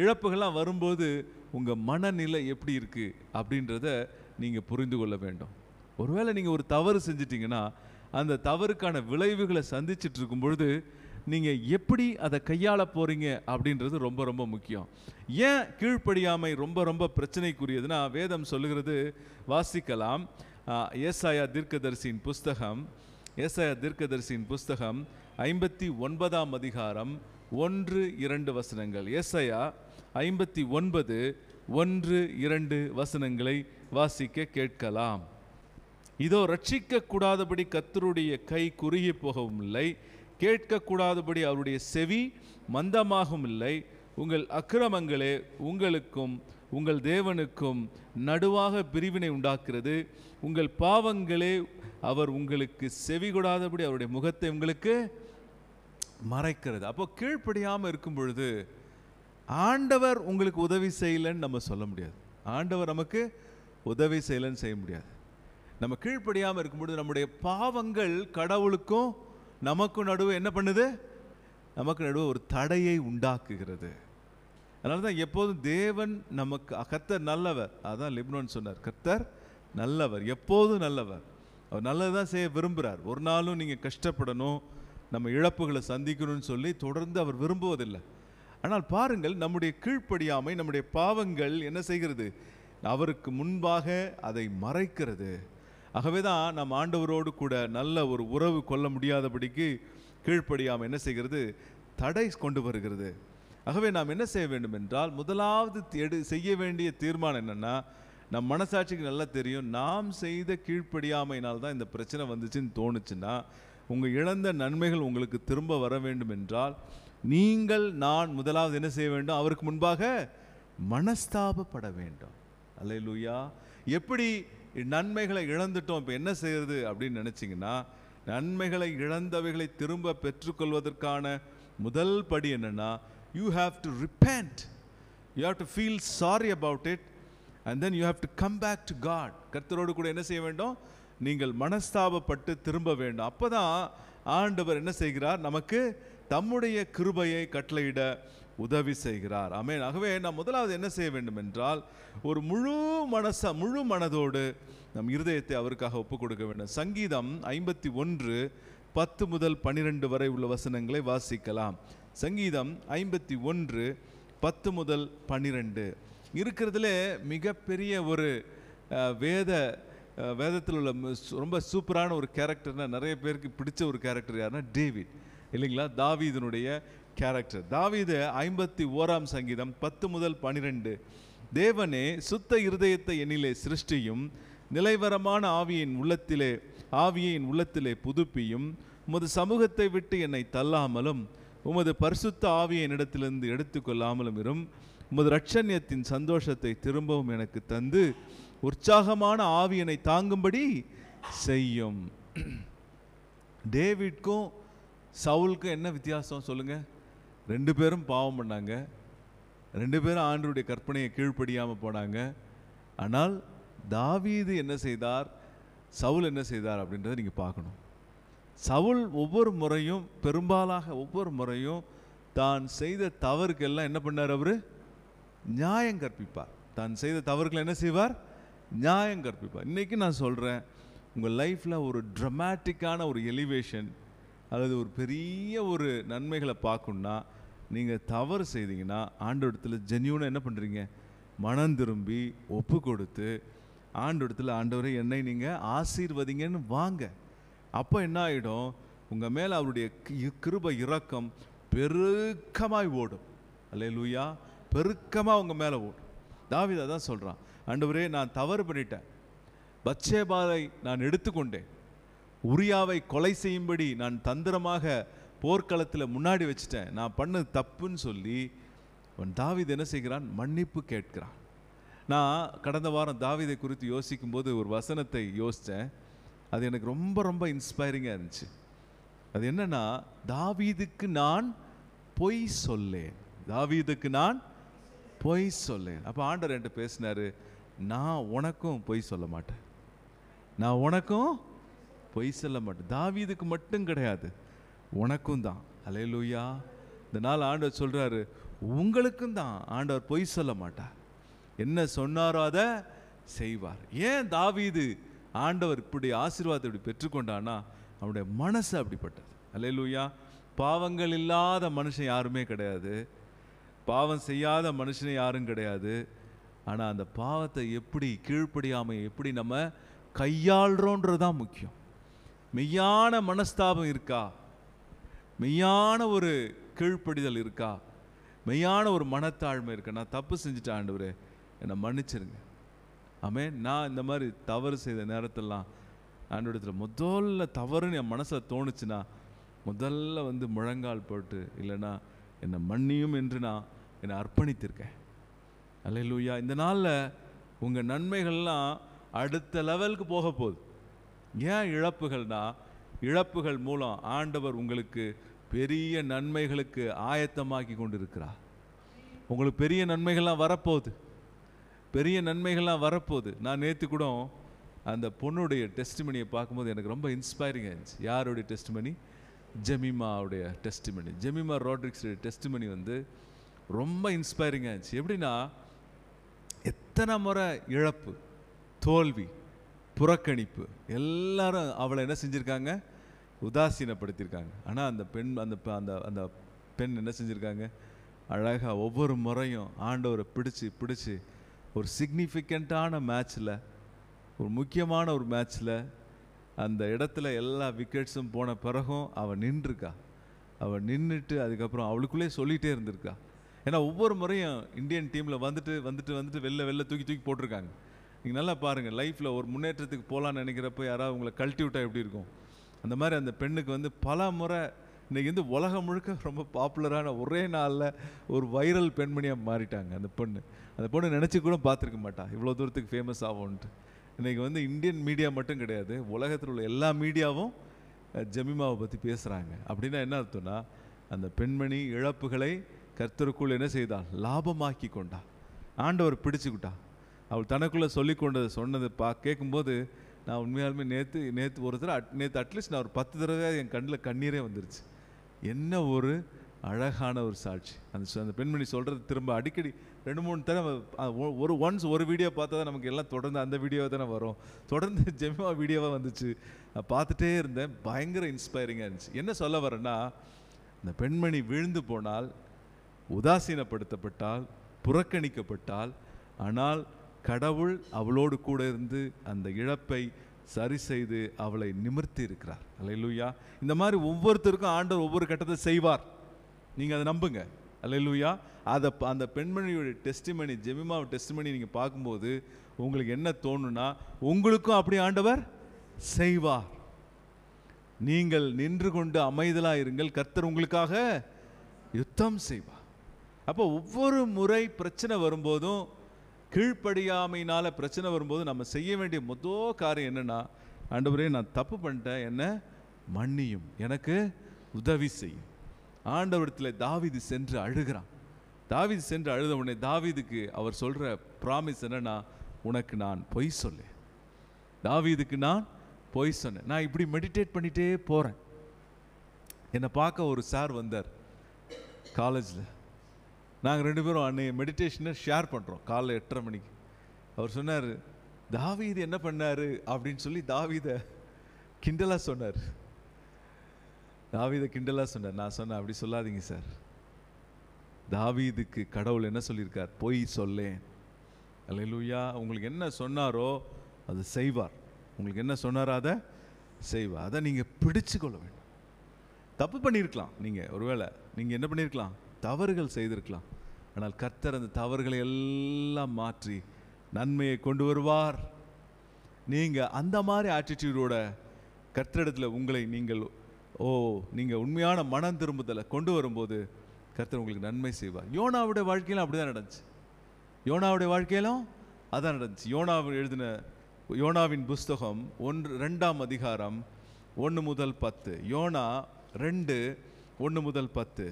இழப்புகள்லாம் வரும்போது உங்கள் மனநிலை எப்படி இருக்குது அப்படின்றத நீங்கள் புரிந்து கொள்ள வேண்டும். ஒருவேளை நீங்கள் ஒரு தவறு செஞ்சிட்டிங்கன்னா அந்த தவறுக்கான விளைவுகளை சந்திச்சுட்டு இருக்கும் பொழுது நீங்கள் எப்படி அதை கையாள போகிறீங்க அப்படின்றது ரொம்ப ரொம்ப முக்கியம். ஏன் கீழ்ப்படியாமை ரொம்ப ரொம்ப பிரச்சனைக்குரியதுன்னா, வேதம் சொல்லுகிறது, வாசிக்கலாம். ஏசாயா தீர்க்கதரிசியின் புஸ்தகம் 59ஆம் அதிகாரம் 1-2 வசனங்கள். ஏசாயா 59:1-2 வசனங்களை வாசிக்க கேட்கலாம். இதோ ரட்சிக்க கூடாதபடி கர்த்தருடைய கை குறுகி போகவும் இல்லை, கேட்கக்கூடாதபடி அவருடைய செவி மந்தமாகவும் இல்லை. உங்கள் அக்கிரமங்களே உங்களுக்கும் உங்கள் தேவனுக்கும் நடுவாக பிரிவினை உண்டாக்குறது, உங்கள் பாவங்களே அவர் உங்களுக்கு செவி கொடாதபடி அவருடைய முகத்தை உங்களுக்கு மறைக்கிறது. அப்போ கீழ்ப்படியாமல் இருக்கும் பொழுது ஆண்டவர் உங்களுக்கு உதவி செய்யலைன்னு நம்ம சொல்ல முடியாது. ஆண்டவர் நமக்கு உதவி செய்யலைன்னு செய்ய முடியாது. நம்ம கீழ்ப்படியாமல் இருக்கும்போது நம்முடைய பாவங்கள் கடவுளுக்கும் நமக்கும் நடுவே என்ன பண்ணுது? நமக்கு நடுவே ஒரு தடையை உண்டாக்குகிறது. அதனால தான் எப்போதும் தேவன் நமக்கு, கர்த்தர் நல்லவர். அதான் லெப்னோன் சொன்னார், கர்த்தர் நல்லவர், எப்போதும் நல்லவர். அவர் நல்லது தான் செய்ய விரும்புகிறார். ஒரு நாளும் நீங்கள் கஷ்டப்படணும், நம்ம இழப்புகளை சந்திக்கணும்னு சொல்லி தொடர்ந்து அவர் விரும்புவதில்லை. ஆனால் பாருங்கள், நம்முடைய கீழ்ப்படியாமை, நம்முடைய பாவங்கள் என்ன செய்கிறது? அவருக்கு முன்பாக அதை மறைக்கிறது. ஆகவே தான் நம் ஆண்டவரோடு கூட நல்ல ஒரு உறவு கொள்ள முடியாதபடிக்கு கீழ்ப்படியாமை என்ன செய்கிறது? தடை கொண்டு வருகிறது. ஆகவே நாம் என்ன செய்ய வேண்டும் என்றால், முதலாவது செய்ய வேண்டிய தீர்மானம் என்னென்னா, நம் மனசாட்சிக்கு நல்லா தெரியும், நாம் செய்த கீழ்ப்படியாமையினால் தான் இந்த பிரச்சனை வந்துச்சுன்னு தோணுச்சுன்னா, உங்கள் இழந்த நன்மைகள் உங்களுக்கு திரும்ப வர வேண்டும் என்றால், நீங்கள் நான் முதலாவது என்ன செய்ய வேண்டும்? அவருக்கு முன்பாக மனஸ்தாபப்பட வேண்டும். அல்லேலூயா. எப்படி நன்மைகளை இழந்துட்டோம், இப்போ என்ன செய்யறது அப்படின்னு நினச்சிங்கன்னா, நன்மைகளை இழந்தவைகளை திரும்ப பெற்றுக்கொள்வதற்கான முதல் படி என்னென்னா, you have to repent, you have to feel sorry about it, and then you have to come back to God. கர்த்தரோடு கூட என்ன செய்ய வேண்டும்? நீங்கள் மனஸ்தாபப்பட்டு திரும்ப வேண்டும். அப்போ தான் ஆண்டவர் என்ன செய்கிறார்? நமக்கு தம்முடைய கிருபையை கட்டளையிட உதவி செய்கிறார். ஆமென். ஆகவே நாம் முதலாவது என்ன செய்ய வேண்டும் என்றால், ஒரு முழு மனதோடு நம் இருதயத்தை அவருக்காக ஒப்புக் கொடுக்க வேண்டும். சங்கீதம் 51 10 முதல் 12 வரை உள்ள வசனங்களை வாசிக்கலாம். சங்கீதம் 51 10 முதல் 12 இருக்கிறதுல மிகப்பெரிய ஒரு வேதத்தில் உள்ள ரொம்ப சூப்பரான ஒரு கேரக்டர்னா, நிறைய பேருக்கு பிடிச்ச ஒரு கேரக்டர் யாருன்னா டேவிட், இல்லைங்களா? தாவீதுனுடைய கேரக்டர். தாவீது 51 சங்கீதம் 10 முதல் 12, தேவனே சுத்த இருதயத்தை என்னிலே சிருஷ்டியும், நிலைவரமான ஆவியை என் உள்ளத்திலே புதுப்பியும், உமது சமூகத்தை விட்டு என்னை தள்ளாமலும், உமது பரிசுத்த ஆவியை என்னிடத்திலிருந்து எடுத்துக்கொள்ளாமலும் இரும். உமது இரட்சண்யத்தின் சந்தோஷத்தை திரும்பவும் எனக்கு தந்து, உற்சாகமான ஆவியனை தாங்கும்படி செய்யும். டேவிட்க்கும் சவுலுக்கும் என்ன வித்தியாசம் சொல்லுங்க? 2 பேரும் பாவம் பண்ணாங்க, 2 பேரும் ஆண்டவருடைய கற்பனையை கீழ்ப்படியாமல் போனாங்க. ஆனால் தாவீது என்ன செய்தார், சவுல் என்ன செய்தார் அப்படின்றத நீங்கள் பார்க்கணும். சவுல் ஒவ்வொரு முறையும், பெரும்பாலாக ஒவ்வொரு முறையும் தான் செய்த தவறுக்கெல்லாம் என்ன பண்ணார்? அவர் நியாயம் கற்பிப்பார். தான் செய்த தவறுகளை என்ன செய்வார்? நியாயம் கற்பிப்பார். இன்றைக்கி நான் சொல்கிறேன், உங்கள் லைஃப்பில் ஒரு ட்ரமாட்டிக்கான ஒரு எலிவேஷன் அல்லது ஒரு பெரிய ஒரு நன்மைகளை பார்க்கணுன்னா, நீங்கள் தவறு செய்தீங்கன்னா ஆண்டவரிடத்தில் ஜென்யூனாக என்ன பண்ணுறீங்க? மனம் திரும்பி ஒப்பு கொடுத்து ஆண்டவரிடத்தில், ஆண்டவரே என்னை நீங்கள் ஆசீர்வதிங்கன்னு வாங்க. அப்போ என்ன ஆகிடும்? உங்கள் மேலே அவருடைய கிருபை இரக்கம் பெருக்கமாய் ஓடும். அல்லேலூயா. பெருக்கமாக உங்கள் மேலே ஓடும். தாவீது அதான் சொல்கிறான், ஆண்டவரே நான் தவறு பண்ணிட்டேன், பத்சேபாவை நான் எடுத்துக்கொண்டேன், உரியாவை கொலை செய்யும்படி நான் தந்திரமாக போர்க்களத்தில் முன்னாடி வச்சுட்டேன், நான் பண்ணது தப்புன்னு சொல்லி அவன் தாவீது என்ன செய்கிறான்? மன்னிப்பு கேட்கிறான். நான் கடந்த வாரம் தாவீதை குறித்து யோசிக்கும் போது ஒரு வசனத்தை யோசித்தேன். அது எனக்கு ரொம்ப ரொம்ப இன்ஸ்பைரிங்காக இருந்துச்சு. அது என்னன்னா, தாவீதுக்கு நான் பொய் சொல்லேன், தாவீதுக்கு நான் பொய் சொல்லேன். அப்போ ஆண்டவர் என்கிட்ட பேசினாரு, நான் உனக்கும் பொய் சொல்ல மாட்டேன், நான் உனக்கும் பொய் சொல்ல மாட்டேன். தாவீதுக்கு மட்டும் கிடையாது, உனக்கும் தான். அல்லேலூயா. இந்த நாள் ஆண்டவர் சொல்றாரு, உங்களுக்கும் தான் ஆண்டவர் பொய் சொல்ல மாட்டார், என்ன சொன்னாரோ அதை செய்வார். ஏன் தாவீது ஆண்டவர் இப்படி ஆசீர்வாதத்தை இப்படி பெற்றுக்கொண்டானா? அவனுடைய மனசு அப்படிப்பட்டது. அல்லேலூயா. பாவங்கள் இல்லாத மனுஷன் யாருமே கிடையாது, பாவம் செய்யாத மனுஷனே யாரும் கிடையாது. ஆனால் அந்த பாவத்தை எப்படி, கீழ்ப்படியாமை எப்படி நம்ம கையாளுறோன்றதுதான் முக்கியம். மெய்யான மனஸ்தாபம் இருக்கா, மெய்யான ஒரு கீழ்ப்படிதல் இருக்கா, மெய்யான ஒரு மனத்தாழ்மை இருக்கா? நான் தப்பு செஞ்சுட்டேன் ஆண்டவரே, என்னை மன்னிச்சிருங்க. ஆமென். நான் இந்த மாதிரி தவறு செய்த நேரத்திலலாம் ஆண்டவரிடத்தில் முதல்ல தவறுன்னு என் மனசில் தோணுச்சுன்னா முதல்ல முழங்கால் போட்டு, இல்லைன்னா என்னை மன்னியும் என்று நான் என்னை அர்ப்பணித்திருக்கேன். அல்லேலூயா. இந்த நாளில் உங்கள் நன்மைகள்லாம் அடுத்த லெவலுக்கு போக போகுது. ஏன் இழப்புகள்னா, இழப்புகள் மூலம் ஆண்டவர் உங்களுக்கு பெரிய நன்மைகளுக்கு ஆயத்தமாக்கி கொண்டிருக்கிறார். உங்களுக்கு பெரிய நன்மைகள்லாம் வரப்போகுது, பெரிய நன்மைகள்லாம் வரப்போகுது. நான் நேற்று கூட அந்த பொண்ணுடைய டெஸ்டிமனியை பார்க்கும்போது எனக்கு ரொம்ப இன்ஸ்பைரிங்காக இருந்துச்சு. யாருடைய டெஸ்டிமனி? ஜெமிமாவுடைய டெஸ்டிமனி. ஜெமிமா ரோட்ரிக்ஸுடைய டெஸ்டிமனி வந்து ரொம்ப இன்ஸ்பைரிங்காக இருந்துச்சு. எப்படின்னா, எத்தனை முறை இழப்பு, தோல்வி, புறக்கணிப்பு, எல்லாரும் அவளை என்ன செஞ்சுருக்காங்க? உதாசீனப்படுத்தியிருக்காங்க. ஆனால் அந்த பெண் அந்த அந்த அந்த பெண் என்ன செஞ்சுருக்காங்க? அழகாக ஒவ்வொரு முறையும் ஆண்டவரை பிடிச்சி ஒரு சிக்னிஃபிகண்ட்டான மேட்ச்சில், ஒரு முக்கியமான ஒரு மேட்ச்சில் அந்த இடத்துல எல்லா விக்கெட்ஸும் போன பிறகும் அவள் நின்றுருக்கா. அவள் நின்றுட்டு அதுக்கப்புறம் அவளுக்குள்ளே சொல்லிகிட்டே இருந்திருக்கா. ஏன்னா ஒவ்வொரு முறையும் இந்தியன் டீமில் வந்துட்டு வெளில தூக்கி போட்டிருக்காங்க. நீங்கள் நல்லா பாருங்கள், லைஃப்பில் ஒரு முன்னேற்றத்துக்கு போகலான்னு நினைக்கிறப்ப யாராவது உங்களை கழட்டி விட்டால் எப்படி இருக்கும்? அந்த மாதிரி அந்த பெண்ணுக்கு வந்து பல முறை இன்றைக்கி வந்து உலகம் முழுக்க ரொம்ப பாப்புலரான ஒரே நாளில் ஒரு வைரல் பெண்மணியாக மாறிட்டாங்க அந்த பொண்ணு நினச்சி கூட பார்த்துருக்க மாட்டா இவ்வளோ தூரத்துக்கு ஃபேமஸ் ஆகும்ன்ட்டு. இன்றைக்கி வந்து இந்தியன் மீடியா மட்டும் கிடையாது, உலகத்தில் உள்ள எல்லா மீடியாவும் ஜெமிமாவை பற்றி பேசுகிறாங்க. அப்படின்னா என்ன அர்த்தம்னா, அந்த பெண்மணி இழப்புகளை கர்த்தருக்குள் என்ன செய்தாள்? லாபமாக்கி கொண்டா. ஆண்டவர் பிடிச்சுக்கிட்டா. அவள் தனக்குள்ளே சொன்னதை கேட்கும்போது நான் உண்மையாலுமே நேற்று ஒரு தடவை நேற்று அட்லீஸ்ட் நான் ஒரு 10 தடவை என் கண்ணில் கண்ணீரே வந்துருச்சு. என்ன ஒரு அழகான ஒரு சாட்சி. அந்த பெண்மணி சொல்கிறது திரும்ப அடிக்கடி 2-3 தடவை ஒரு வீடியோ பார்த்தா தான் நமக்கு எல்லாம் தொடர்ந்து அந்த வீடியோவை தானே வரும். தொடர்ந்து ஜெமிமா வீடியோவாக வந்துச்சு. நான் பார்த்துட்டே இருந்தேன். பயங்கர இன்ஸ்பைரிங்காக இருந்துச்சு. என்ன சொல்ல வரேன்னா, அந்த பெண்மணி விழுந்து போனால், உதாசீனப்படுத்தப்பட்டால், புறக்கணிக்கப்பட்டால், ஆனால் கடவுள் அவளோடு கூட இருந்து அந்த இழப்பை சரி செய்து அவளை நிமிர்த்தி இருக்கிறார். அல்லேலூயா. இந்த மாதிரி ஒவ்வொருத்தருக்கும் ஆண்டவர் ஒவ்வொரு கட்டத்தை செய்வார். நீங்கள் அதை நம்புங்க. அல்லேலூயா. அந்த பெண்மணியோட டெஸ்டிமனி, ஜெமிமாவோட டெஸ்டிமனி நீங்கள் பார்க்கும்போது உங்களுக்கு என்ன தோணுன்னா, உங்களுக்கும் அப்படி ஆண்டவர் செய்வார். நீங்கள் நின்று கொண்டு அமைதலாக இருங்கள், கர்த்தர் உங்களுக்காக யுத்தம் செய்வார். அப்போ ஒவ்வொரு முறை பிரச்சனை வரும்போதும், கீழ்ப்படியாமையினால் பிரச்சனை வரும்போது நம்ம செய்ய வேண்டிய முதல் காரியம் என்னென்னா, ஆண்டவரே நான் தப்பு பண்ணிட்டேன், என்ன மன்னியும், எனக்கு உதவி செய்யும். ஆண்டவரத்தில் தாவீது சென்று அழுகிறான். தாவீது சென்று அழுத உடனே தாவீதுக்கு அவர் சொல்கிற ப்ராமிஸ் என்னன்னா, உனக்கு நான் பொய் சொல்லேன். தாவீதுக்கு நான் பொய் சொன்னேன். நான் இப்படி மெடிடேட் பண்ணிகிட்டே போகிறேன். என்னை பார்க்க ஒரு சார் வந்தார் காலேஜில். நாங்கள் 2 பேரும் அன்னைய மெடிடேஷனை ஷேர் பண்ணுறோம் காலைல 8:30 மணிக்கு. அவர் சொன்னார், தாவீது என்ன பண்ணார் அப்படின்னு சொல்லி தாவீதை கிண்டலாக சொன்னார். நான் சொன்னேன், அப்படி சொல்லாதீங்க சார். தாவீதுக்கு கடவுள் என்ன சொல்லியிருக்கார்? பொய் சொல்லேன். அல்லேலூயா. உங்களுக்கு என்ன சொன்னாரோ அது செய்வார். உங்களுக்கு என்ன சொன்னாரோ அதை செய்வார். அதை நீங்கள் பிடிச்சு கொள்ள வேண்டும். தப்பு பண்ணியிருக்கலாம், நீங்கள் ஒருவேளை நீங்கள் என்ன பண்ணியிருக்கலாம்? தவறுகள் செய்திருக்கலாம். ஆனால் கர்த்தர் அந்த தவறுகளை எல்லாம் மாற்றி நன்மையை கொண்டு வருவார். நீங்கள் அந்த மாதிரி ஆட்டிடியூடோட கர்த்தரிடத்தில் உங்களை நீங்கள் உண்மையான மனம் திரும்புதலை கொண்டு வரும்போது கர்த்தர் உங்களுக்கு நன்மை செய்வார். யோனாவுடைய வாழ்க்கையிலும் அப்படி தான் நடந்துச்சு. யோனாவுடைய வாழ்க்கையிலும் அதான் நடந்துச்சு. யோனாவின் புஸ்தகம் 2ஆம் அதிகாரம் 1 முதல் 10. யோனா 2:1 முதல் 10.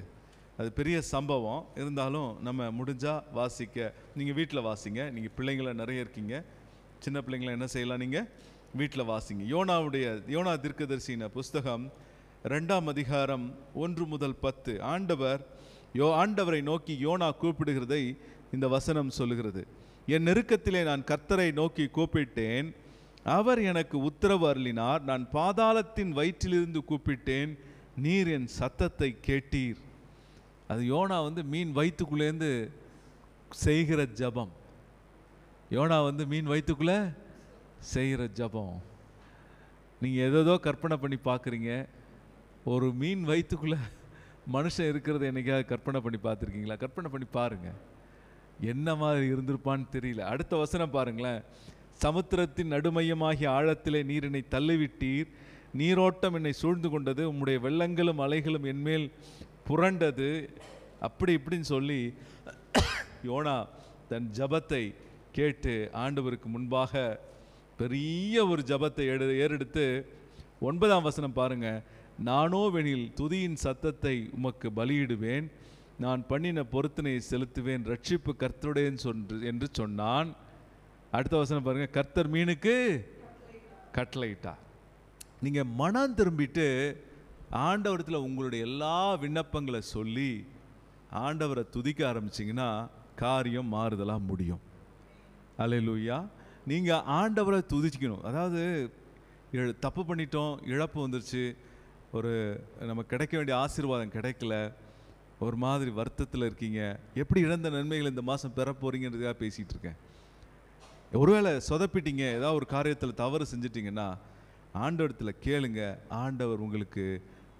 அது பெரிய சம்பவம். இருந்தாலும் நம்ம முடிஞ்சால் வாசிக்க, நீங்கள் வீட்டில் வாசிங்க. நீங்கள் பிள்ளைங்களை நிறைய இருக்கீங்க, சின்ன பிள்ளைங்களை என்ன செய்யலாம், நீங்கள் வீட்டில் வாசிங்க. யோனா தீர்க்கதரிசின புஸ்தகம் 2ஆம் அதிகாரம் 1 முதல் 10. ஆண்டவரை நோக்கி யோனா கூப்பிடுகிறதை இந்த வசனம் சொல்லுகிறது. என் நெருக்கத்திலே நான் கர்த்தரை நோக்கி கூப்பிட்டேன், அவர் எனக்கு உத்தரவு அருளினார். நான் பாதாளத்தின் வயிற்றிலிருந்து கூப்பிட்டேன், நீர் என் சத்தத்தை கேட்டீர். அது யோனா மீன் வயிற்றுக்குள்ளேருந்து செய்கிற ஜபம். யோனா மீன் வயிற்றுக்குள்ளே செய்கிற ஜபம். நீங்கள் ஏதோ கற்பனை பண்ணி பார்க்குறீங்க. ஒரு மீன் வயிற்றுக்குள்ளே மனுஷன் இருக்கிறத என்னைக்காவது கற்பனை பண்ணி பார்த்துருக்கீங்களா? கற்பனை பண்ணி பாருங்கள், என்ன மாதிரி இருந்திருப்பான்னு தெரியல. அடுத்த வசனம் பாருங்களேன். சமுத்திரத்தின் நடுமையமாகிய ஆழத்திலே நீர் என்னை தள்ளிவிட்டீர், நீரோட்டம் என்னை சூழ்ந்து கொண்டது, உம்முடைய வெள்ளங்களும் அலைகளும் என்மேல் புரண்டது. அப்படி இப்படின்னு சொல்லி யோனா தன் ஜபத்தை கேட்டு ஆண்டவருக்கு முன்பாக பெரிய ஒரு ஜபத்தை ஏறெடுத்து 9ஆம் வசனம் பாருங்க. நானோவெனில் துதியின் சத்தத்தை உமக்கு பலியிடுவேன், நான் பண்ணின பொருத்தனையை செலுத்துவேன், ரட்சிப்பு கர்த்தருடையன்னு என்று சொன்னான். அடுத்த வசனம் பாருங்க, கர்த்தர் மீனுக்கு கட்டளையிட்டார். நீங்க மனம் திரும்பிட்டு ஆண்டவரத்தில் உங்களுடைய எல்லா விண்ணப்பங்களை சொல்லி ஆண்டவரை துதிக்க ஆரம்பிச்சிங்கன்னா காரியம் மாறுதலாக முடியும். அல்லேலூயா. நீங்கள் ஆண்டவரை துதிக்கணும். அதாவது தப்பு பண்ணிட்டோம், இழப்பு வந்துருச்சு, ஒரு நமக்கு கிடைக்க வேண்டிய ஆசீர்வாதம் கிடைக்கல, ஒரு மாதிரி வருத்தத்தில் இருக்கீங்க, எப்படி இழந்த நன்மைகள் இந்த மாதம் பெற போகிறீங்கிறதுக்காக பேசிகிட்டு இருக்கேன். ஒருவேளை சொதப்பிட்டீங்க, ஏதாவது ஒரு காரியத்தில் தவறு செஞ்சிட்டிங்கன்னா ஆண்டவரத்தில் கேளுங்க, ஆண்டவர் உங்களுக்கு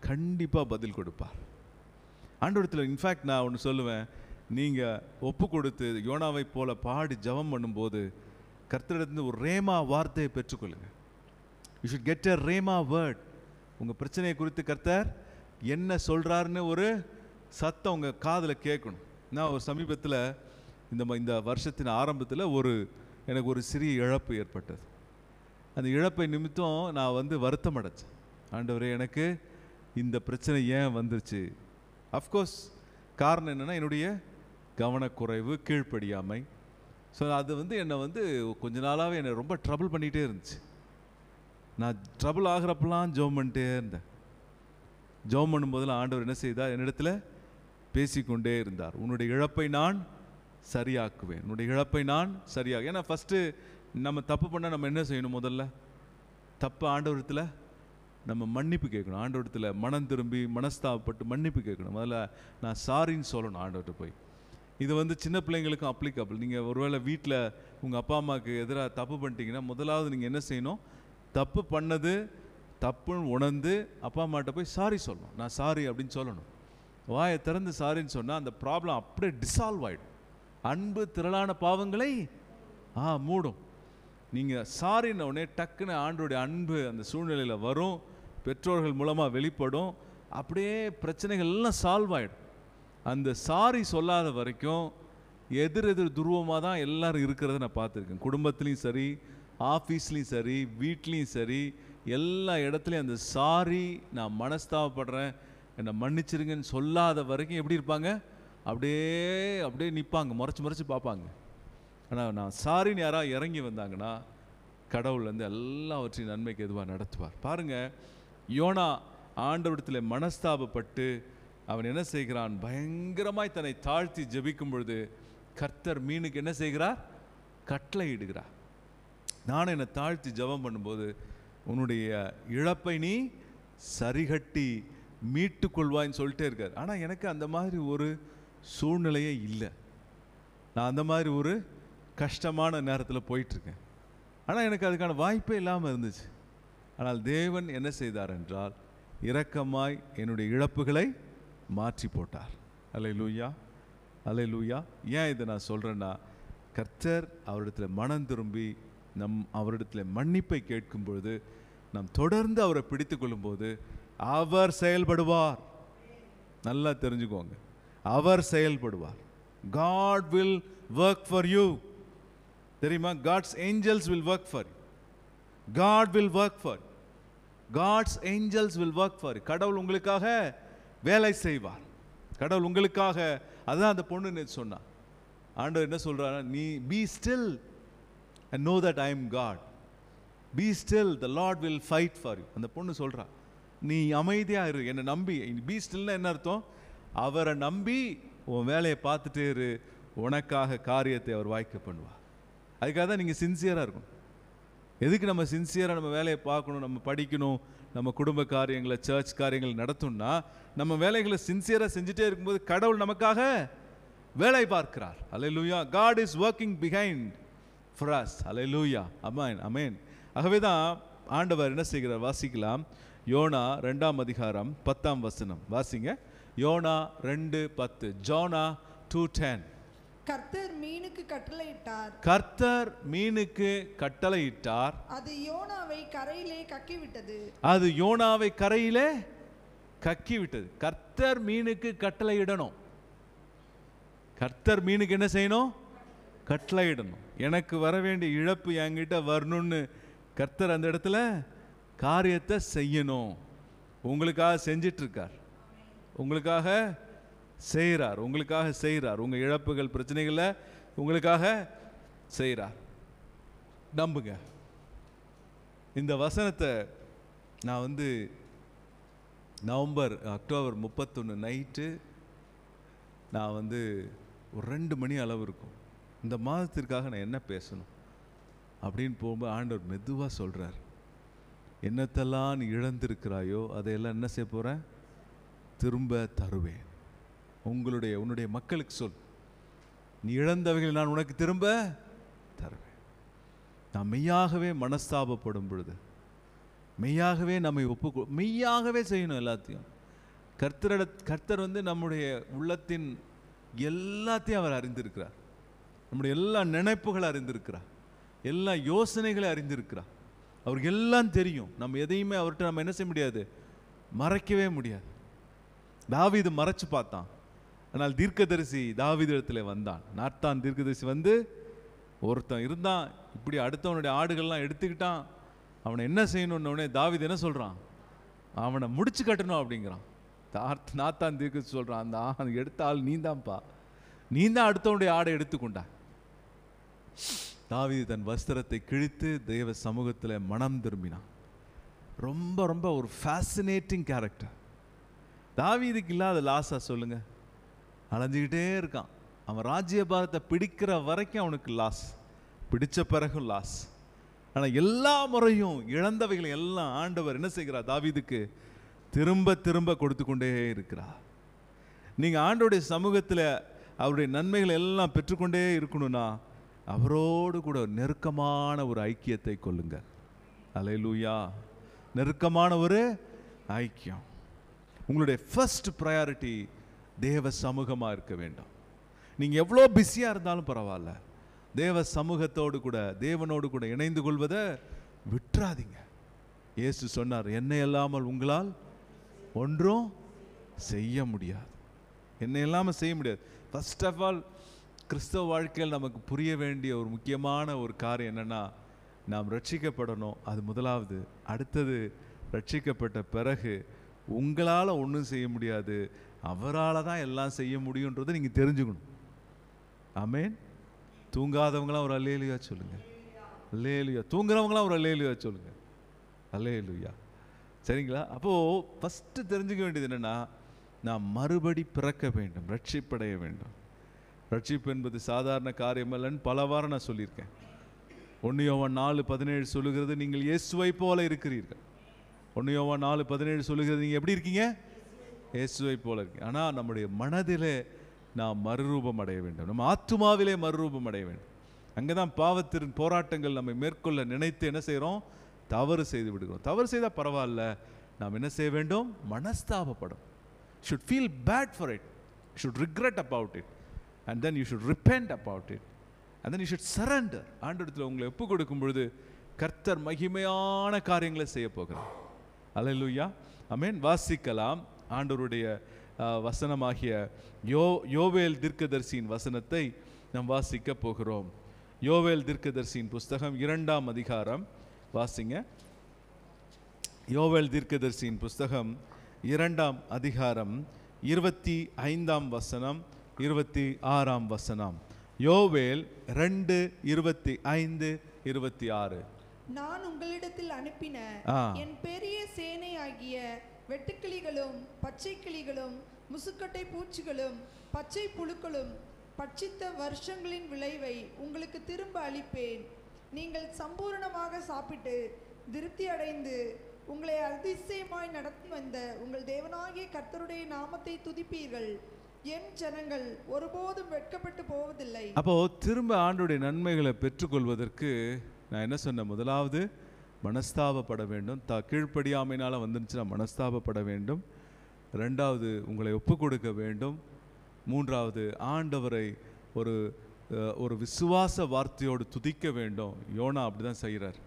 கண்டிப்பாக பதில் கொடுப்பார். ஆண்டவரத்தில் இன்ஃபேக்ட் நான் ஒன்று சொல்லுவேன், நீங்கள் ஒப்பு கொடுத்து யோனாவை போல பாடி ஜெபம் பண்ணும்போது கர்த்தரிடத்துல ஒரு ரேமா வார்த்தையை பெற்றுக்கொள்ளுங்க. You should get a rhema word. உங்கள் பிரச்சனையை குறித்து கர்த்தர் என்ன சொல்கிறாருன்னு ஒரு சத்தம் உங்கள் காதில் கேட்கணும். நான் ஒரு சமீபத்தில் இந்த வருஷத்தின் ஆரம்பத்தில் எனக்கு ஒரு சிறிய இழப்பு ஏற்பட்டது. அந்த இழப்பை நிமித்தம் நான் வருத்தம் அடைச்சேன். ஆண்டவரே, எனக்கு இந்த பிரச்சனை ஏன் வந்துருச்சு? அஃப்கோர்ஸ் காரணம் என்னென்னா என்னுடைய கவனக்குறைவு, கீழ்ப்படியாமை. ஸோ அது என்னை கொஞ்ச நாளாகவே என்னை ரொம்ப ட்ரபிள் பண்ணிகிட்டே இருந்துச்சு. நான் ட்ரபிள் ஆகிறப்பெல்லாம் ஜெபம் பண்ணிட்டே இருந்தேன். ஜெபம் பண்ணும்போதெல்லாம் ஆண்டவர் என்ன செய்தார்? என்னிடத்தில் பேசிக்கொண்டே இருந்தார். உன்னுடைய இழப்பை நான் சரியாக்குவேன், உன்னுடைய இழப்பை நான் சரியாக. ஏன்னா ஃபஸ்ட்டு நம்ம தப்பு பண்ணால் நம்ம என்ன செய்யணும்? முதல்ல தப்பு ஆண்டவரத்தில் நம்ம மன்னிப்பு கேட்கணும். ஆண்டவரத்தில் மனம் திரும்பி மனஸ்தாபப்பட்டு மன்னிப்பு கேட்கணும். முதல்ல நான் சாரின்னு சொல்லணும் ஆண்டவர்கிட்ட போய். இது சின்ன பிள்ளைங்களுக்கும் அப்ளிகபிள். நீங்கள் ஒருவேளை வீட்டில் உங்கள் அப்பா அம்மாவுக்கு எதிராக தப்பு பண்ணிட்டீங்கன்னா முதலாவது நீங்கள் என்ன செய்யணும்? தப்பு பண்ணது தப்புன்னு உணர்ந்து அப்பா அம்மாட்ட போய் சாரி சொல்லணும். நான் சாரி அப்படின்னு சொல்லணும். வாயை திறந்து சாரின்னு சொன்னால் அந்த ப்ராப்ளம் அப்படியே டிசால்வ் ஆகிடும். அன்பு திரளான பாவங்களை மூடும். நீங்கள் சாரின்ன உடனே டக்குன்னு ஆண்டோடைய அன்பு அந்த சூழ்நிலையில் வரும், பெற்றோர்கள் மூலமாக வெளிப்படும், அப்படியே பிரச்சனைகள் எல்லாம் சால்வ் ஆகிடும். அந்த சாரி சொல்லாத வரைக்கும் எதிர் துருவமாக தான் எல்லோரும் இருக்கிறத நான் பார்த்துருக்கேன். குடும்பத்துலேயும் சரி, ஆஃபீஸ்லேயும் சரி, வீட்லேயும் சரி, எல்லா இடத்துலையும் அந்த சாரி, நான் மனஸ்தாபப்படுறேன், என்னை மன்னிச்சிருங்கன்னு சொல்லாத வரைக்கும் எப்படி இருப்பாங்க? அப்படியே நிற்பாங்க, முறைச்சி பார்ப்பாங்க. ஆனால் நான் சாரின்னு யாராவது இறங்கி வந்தாங்கன்னா கடவுள் எல்லாவற்றையும் நன்மைக்கு எதுவாக நடத்துவார். பாருங்கள், யோனா ஆண்டவரிடத்தில் மனஸ்தாபப்பட்டு அவன் என்ன செய்கிறான்? பயங்கரமாய் தன்னை தாழ்த்தி ஜெபிக்கும் பொழுது கர்த்தர் மீனுக்கு என்ன செய்கிறார்? கட்டளை இடுகிறார். நான் என்னை தாழ்த்தி ஜெபம் பண்ணும்போது உன்னுடைய இழப்பை நீ சரிகட்டி மீட்டு கொள்வாயின்னு சொல்லிட்டே இருக்கார். ஆனால் எனக்கு அந்த மாதிரி ஒரு சூழ்நிலையே இல்லை. நான் அந்த மாதிரி ஒரு கஷ்டமான நேரத்தில் போயிட்டுருக்கேன். ஆனால் எனக்கு அதுக்கான வாய்ப்பே இல்லாமல் இருந்துச்சு. ஆனால் தேவன் என்ன செய்தார் என்றால் இரக்கமாய் என்னுடைய இழப்புகளை மாற்றி போட்டார். அல்லேலூயா, அல்லேலூயா. ஏன் இதை நான் சொல்கிறேன்னா, கர்த்தர் அவரிடத்தில் மனம் திரும்பி அவரிடத்தில் மன்னிப்பை கேட்கும் பொழுது நாம் தொடர்ந்து அவரை பிடித்து கொள்ளும்போது அவர் செயல்படுவார். நல்லா தெரிஞ்சுக்கோங்க, அவர் செயல்படுவார். God will work for you. தெரியுமா? God's angels will work for you. God will work for you. God's angels will work for you. கடவுள் உங்களுக்காக வேலை செய்வார். கடவுள் உங்களுக்காக. அதுதான் அந்த பொண்ணு சொன்னா. ஆண்டவர் என்ன சொல்றாரு? நீ be still and know that I am God. Be still, the Lord will fight for you. அந்த பொண்ணு சொல்றா, நீ அமைதியா இரு, என்னை நம்பி. be stillனா என்ன அர்த்தம்? அவரை நம்பி உன் வேலையை பார்த்துட்டே இரு, உனக்காக காரியத்தை அவர் வாய்க்க பண்ணுவார். அதுக்காக தான் நீங்கள் சின்சியராக இருக்கணும். எதுக்கு நம்ம சின்சியராக நம்ம வேலையை பார்க்கணும், நம்ம படிக்கணும், நம்ம குடும்ப காரியங்களை, சர்ச் காரியங்களை நடத்தணும்னா நம்ம வேலைகளை சின்சியராக செஞ்சுட்டே இருக்கும்போது கடவுள் நமக்காக வேலை பார்க்கிறார். அல்லேலூயா. God is working behind for us. அல்லேலூயா. அமேன், அமேன். ஆகவே தான் ஆண்டவர் என்ன செய்கிறார்? வாசிக்கலாம். யோனா 2ஆம் அதிகாரம் 10ஆம் வசனம் வாசிங்க. யோனா 2:10. ஜோனா 2:10. கர்த்தர் மீனுக்கு கட்டளையிட்டார். கர்த்தர் மீனுக்கு கட்டளையிட்டார். அது யோனாவை கரையிலே கக்கிவிட்டது. அது யோனாவை கரையிலே கக்கிவிட்டது. கர்த்தர் மீனுக்கு கட்டளையிடணும். கர்த்தர் மீனுக்கு என்ன செய்யணும்? கட்டளையிடணும். எனக்கு வர வேண்டிய இழப்பு என்கிட்ட வரணும்னு கர்த்தர் அந்த இடத்துல காரியத்தை செய்யணும். உங்களுக்காக செஞ்சிட்டு இருக்கார், உங்களுக்காக செய்கிறார், உங்களுக்காக செய்கிறார். உங்கள் இழப்புகள் பிரச்சனைகளை உங்களுக்காக செய்கிறார். நம்புங்க. இந்த வசனத்தை நான் அக்டோபர் 31 நைட்டு நான் ஒரு 2 மணி அளவு இருக்கும், இந்த மாதத்திற்காக நான் என்ன பேசணும் அப்படின்னு போகும்போது ஆண்டவர் மெதுவாக சொல்கிறார், என்னத்தெல்லாம் நீ இழந்திருக்கிறாயோ அதையெல்லாம் என்ன செய்ய போகிறேன், திரும்ப தருவேன். உன்னுடைய மக்களுக்கு சொல், நீ இழந்தவைகளை நான் உனக்கு திரும்ப தருவேன். நான் மெய்யாகவே மனஸ்தாபப்படும் பொழுது, மெய்யாகவே நம்மை மெய்யாகவே செய்யணும் எல்லாத்தையும். கர்த்தர் நம்முடைய உள்ளத்தின் எல்லாத்தையும் அவர் அறிந்திருக்கிறார். நம்முடைய எல்லா நினைப்புகளை அறிந்திருக்கிறார், எல்லா யோசனைகளை அறிந்திருக்கிறார். அவருக்கு எல்லாம் தெரியும். நம்ம எதையுமே அவர்கிட்ட நம்ம என்ன செய்ய முடியாது, மறைக்கவே முடியாது. தாவீது மறைச்சு பார்த்தான், ஆனால் தீர்க்கதரிசி தாவீது இடத்துல வந்தான். நாத்தான் தீர்க்கதரிசி ஒருத்தன் இருந்தான், இப்படி அடுத்தவனுடைய ஆடுகள்லாம் எடுத்துக்கிட்டான். அவனை என்ன செய்யணும்னு தாவீது என்ன சொல்கிறான், அவனை முடிச்சு கட்டணும் அப்படிங்கிறான். நாத்தான் தீர்க்கதரிசி சொல்கிறான், அந்த எடுத்த ஆள் நீந்தான்ப்பா, நீந்தான் அடுத்தவனுடைய ஆடை எடுத்துக்கொண்டா. தாவீது தன் வஸ்திரத்தை கிழித்து தேவ சமூகத்தில் மனம் திரும்பினான். ரொம்ப ரொம்ப ஒரு ஃபேசினேட்டிங் கேரக்டர். தாவீதுக்கு இல்லாத லாஸா சொல்லுங்க, அலைஞ்சிக்கிட்டே இருக்கான். அவன் ராஜ்யபாரத்தை பிடிக்கிற வரைக்கும் அவனுக்கு லாஸ், பிடிச்ச பிறகும் லாஸ். ஆனால் எல்லா முறையும் இழந்தவைகளை எல்லாம் ஆண்டவர் என்ன செய்கிறார், தாவீதுக்கு திரும்ப திரும்ப கொடுத்து கொண்டே இருக்கிறார். நீங்கள் ஆண்டவருடைய சமூகத்தில் அவருடைய நன்மைகளை எல்லாம் பெற்றுக்கொண்டே இருக்கணும்னா அவரோடு கூட நெருக்கமான ஒரு ஐக்கியத்தை கொள்ளுங்க. அல்லேலூயா. நெருக்கமான ஒரு ஐக்கியம். உங்களுடைய ஃபர்ஸ்ட் ப்ரையாரிட்டி தேவ சமூகமாக இருக்க வேண்டும். நீங்கள் எவ்வளோ பிஸியாக இருந்தாலும் பரவாயில்ல, தேவ சமூகத்தோடு கூட தேவனோடு கூட இணைந்து கொள்வதை விட்டுறாதீங்க. இயேசு சொன்னார், என்னை இல்லாமல் உங்களால் ஒன்றும் செய்ய முடியாது. என்னை இல்லாமல் செய்ய முடியாது. ஃபர்ஸ்ட் ஆஃப் ஆல் கிறிஸ்தவ வாழ்க்கையில் நமக்கு புரிய வேண்டிய ஒரு முக்கியமான ஒரு காரியம் என்னென்னா, நாம் ரட்சிக்கப்படணும், அது முதலாவது. அடுத்தது, ரட்சிக்கப்பட்ட பிறகு உங்களால் ஒன்றும் செய்ய முடியாது, அவரால் தான் எல்லாம் செய்ய முடியுன்றதை நீங்கள் தெரிஞ்சுக்கணும். ஆமேன். தூங்காதவங்களாம் ஒரு அல்லேலூயா சொல்லுங்க. அல்லேலூயா. தூங்குறவங்களாம் ஒரு அல்லேலூயா சொல்லுங்க. அல்லேலூயா. சரிங்களா? அப்போது ஃபஸ்ட்டு தெரிஞ்சுக்க வேண்டியது என்னென்னா, நாம் மறுபடி பிறக்க வேண்டும், ரட்சிப்படைய வேண்டும். ரட்சிப்பு என்பது சாதாரண காரியம் அல்லன்னு பல வாரம் நான் சொல்லியிருக்கேன். 1 யோவான் 4:17 சொல்லுகிறது, நீங்கள் இயேசுவை போல இருக்கிறீர்கள். 1 யோவான் 4:17 சொல்லுகிறது, நீங்கள் எப்படி இருக்கீங்க, இயேசுவை போல இருக்கீங்க. ஆனால் நம்முடைய மனதிலே நாம் மறுரூபம் அடைய வேண்டும், நம்ம ஆத்துமாவிலே மறுரூபம் அடைய வேண்டும். அங்கே தான் பாவத்தின் போராட்டங்கள் நம்மை மேற்கொள்ள நினைத்து என்ன செய்கிறோம், தவறு செய்து விடுகிறோம். தவறு செய்தால் பரவாயில்ல, நாம் என்ன செய்ய வேண்டும், மனஸ்தாபப்படும். should feel bad for it, should regret about it, and then you should repent about it, and then you should surrender. ஆண்டவரிடத்தில் உங்களை ஒப்பு கொடுக்கும் பொழுது கர்த்தர் மகிமையான காரியங்களை செய்ய போகிறார். அல்லேலூயா. ஆமென். வாசிக்கலாம் ஆண்டவருடைய வசனமாகிய யோவேல் தீர்க்கதரிசியின் வசனத்தை நாம் வாசிக்க போகிறோம். யோவேல் தீர்க்கதரிசியின் புஸ்தகம் 2ஆம் அதிகாரம் வாசிங்க. யோவேல் தீர்க்கதரிசியின் புஸ்தகம் 2ஆம் அதிகாரம் 25ஆம் வசனம் 26ஆம் வசனம். யோவேல் 2:25-26. நான் உங்களிடத்தில் அனுப்பின என் பெரிய சேனை ஆகிய வெட்டுக்கிளிகளும் பச்சை கிளிகளும் முசுக்கட்டை பூச்சிகளும் பச்சை புழுக்களும் பட்சித்த வருஷங்களின் விளைவை உங்களுக்கு திரும்ப அளிப்பேன். நீங்கள் சம்பூர்ணமாக சாப்பிட்டு திருப்தி அடைந்து உங்களை அதிசயமாய் நடத்தி வந்த உங்கள் தேவனாகிய கர்த்தருடைய நாமத்தை துதிப்பீர்கள். என் ஜனங்கள் ஒருபோதும் வெட்கப்பட்டு போவதில்லை. அப்போ திரும்ப ஆண்டவருடைய நன்மைகளை பெற்றுக்கொள்வதற்கு நான் என்ன சொன்னேன், முதலாவது மனஸ்தாபப்பட வேண்டும். கீழ்ப்படியாமையினால் வந்துருச்சுன்னா மனஸ்தாபப்பட வேண்டும். 2வது உங்களை ஒப்பு கொடுக்க வேண்டும். 3வது ஆண்டவரை ஒரு விசுவாச வார்த்தையோடு துதிக்க வேண்டும். யோனா அப்படி தான் செய்கிறார்.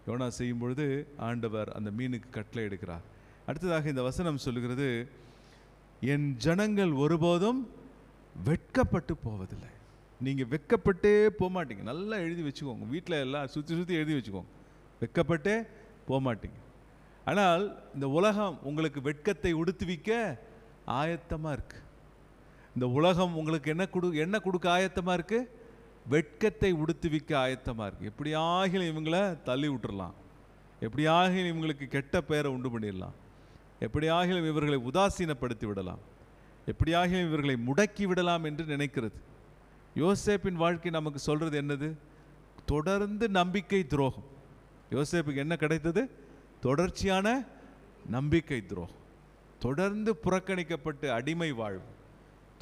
யோனா செய்யும் பொழுது ஆண்டவர் அந்த மீனுக்கு கட்டளை எடுக்கிறார். அடுத்ததாக இந்த வசனம் சொல்லுகிறது, என் ஜனங்கள் ஒருபோதும் வெட்கப்பட்டு போவதில்லை. நீங்கள் வெட்கப்பட்டே போக மாட்டீங்க. நல்லா எழுதி வச்சுக்கோங்க, வீட்டில் எல்லாம் சுற்றி எழுதி வச்சுக்கோங்க, வெட்கப்பட்டே போக மாட்டீங்க. ஆனால் இந்த உலகம் உங்களுக்கு வெட்கத்தை உடுத்துவிக்க ஆயத்தமாக இருக்கு. இந்த உலகம் உங்களுக்கு என்ன கொடுக்க ஆயத்தமாக இருக்குது? வெட்கத்தை உடுத்துவிக்க ஆயத்தமாக இருக்குது. எப்படியாகிலும் இவங்களை தள்ளி விட்டுறலாம், எப்படியாகிலும் இவங்களுக்கு கெட்ட பெயரை உண்டு பண்ணிடலாம், எப்படியாகிலும் இவர்களை உதாசீனப்படுத்தி விடலாம், எப்படியாகிலும் இவர்களை முடக்கி விடலாம் என்று நினைக்கிறது. யோசேப்பின் வாழ்க்கை நமக்கு சொல்கிறது என்னது? தொடர்ந்து நம்பிக்கை துரோகம். யோசேப்புக்கு என்ன கிடைத்தது? தொடர்ச்சியான நம்பிக்கை துரோகம். தொடர்ந்து புறக்கணிக்கப்பட்டு அடிமை வாழ்வு,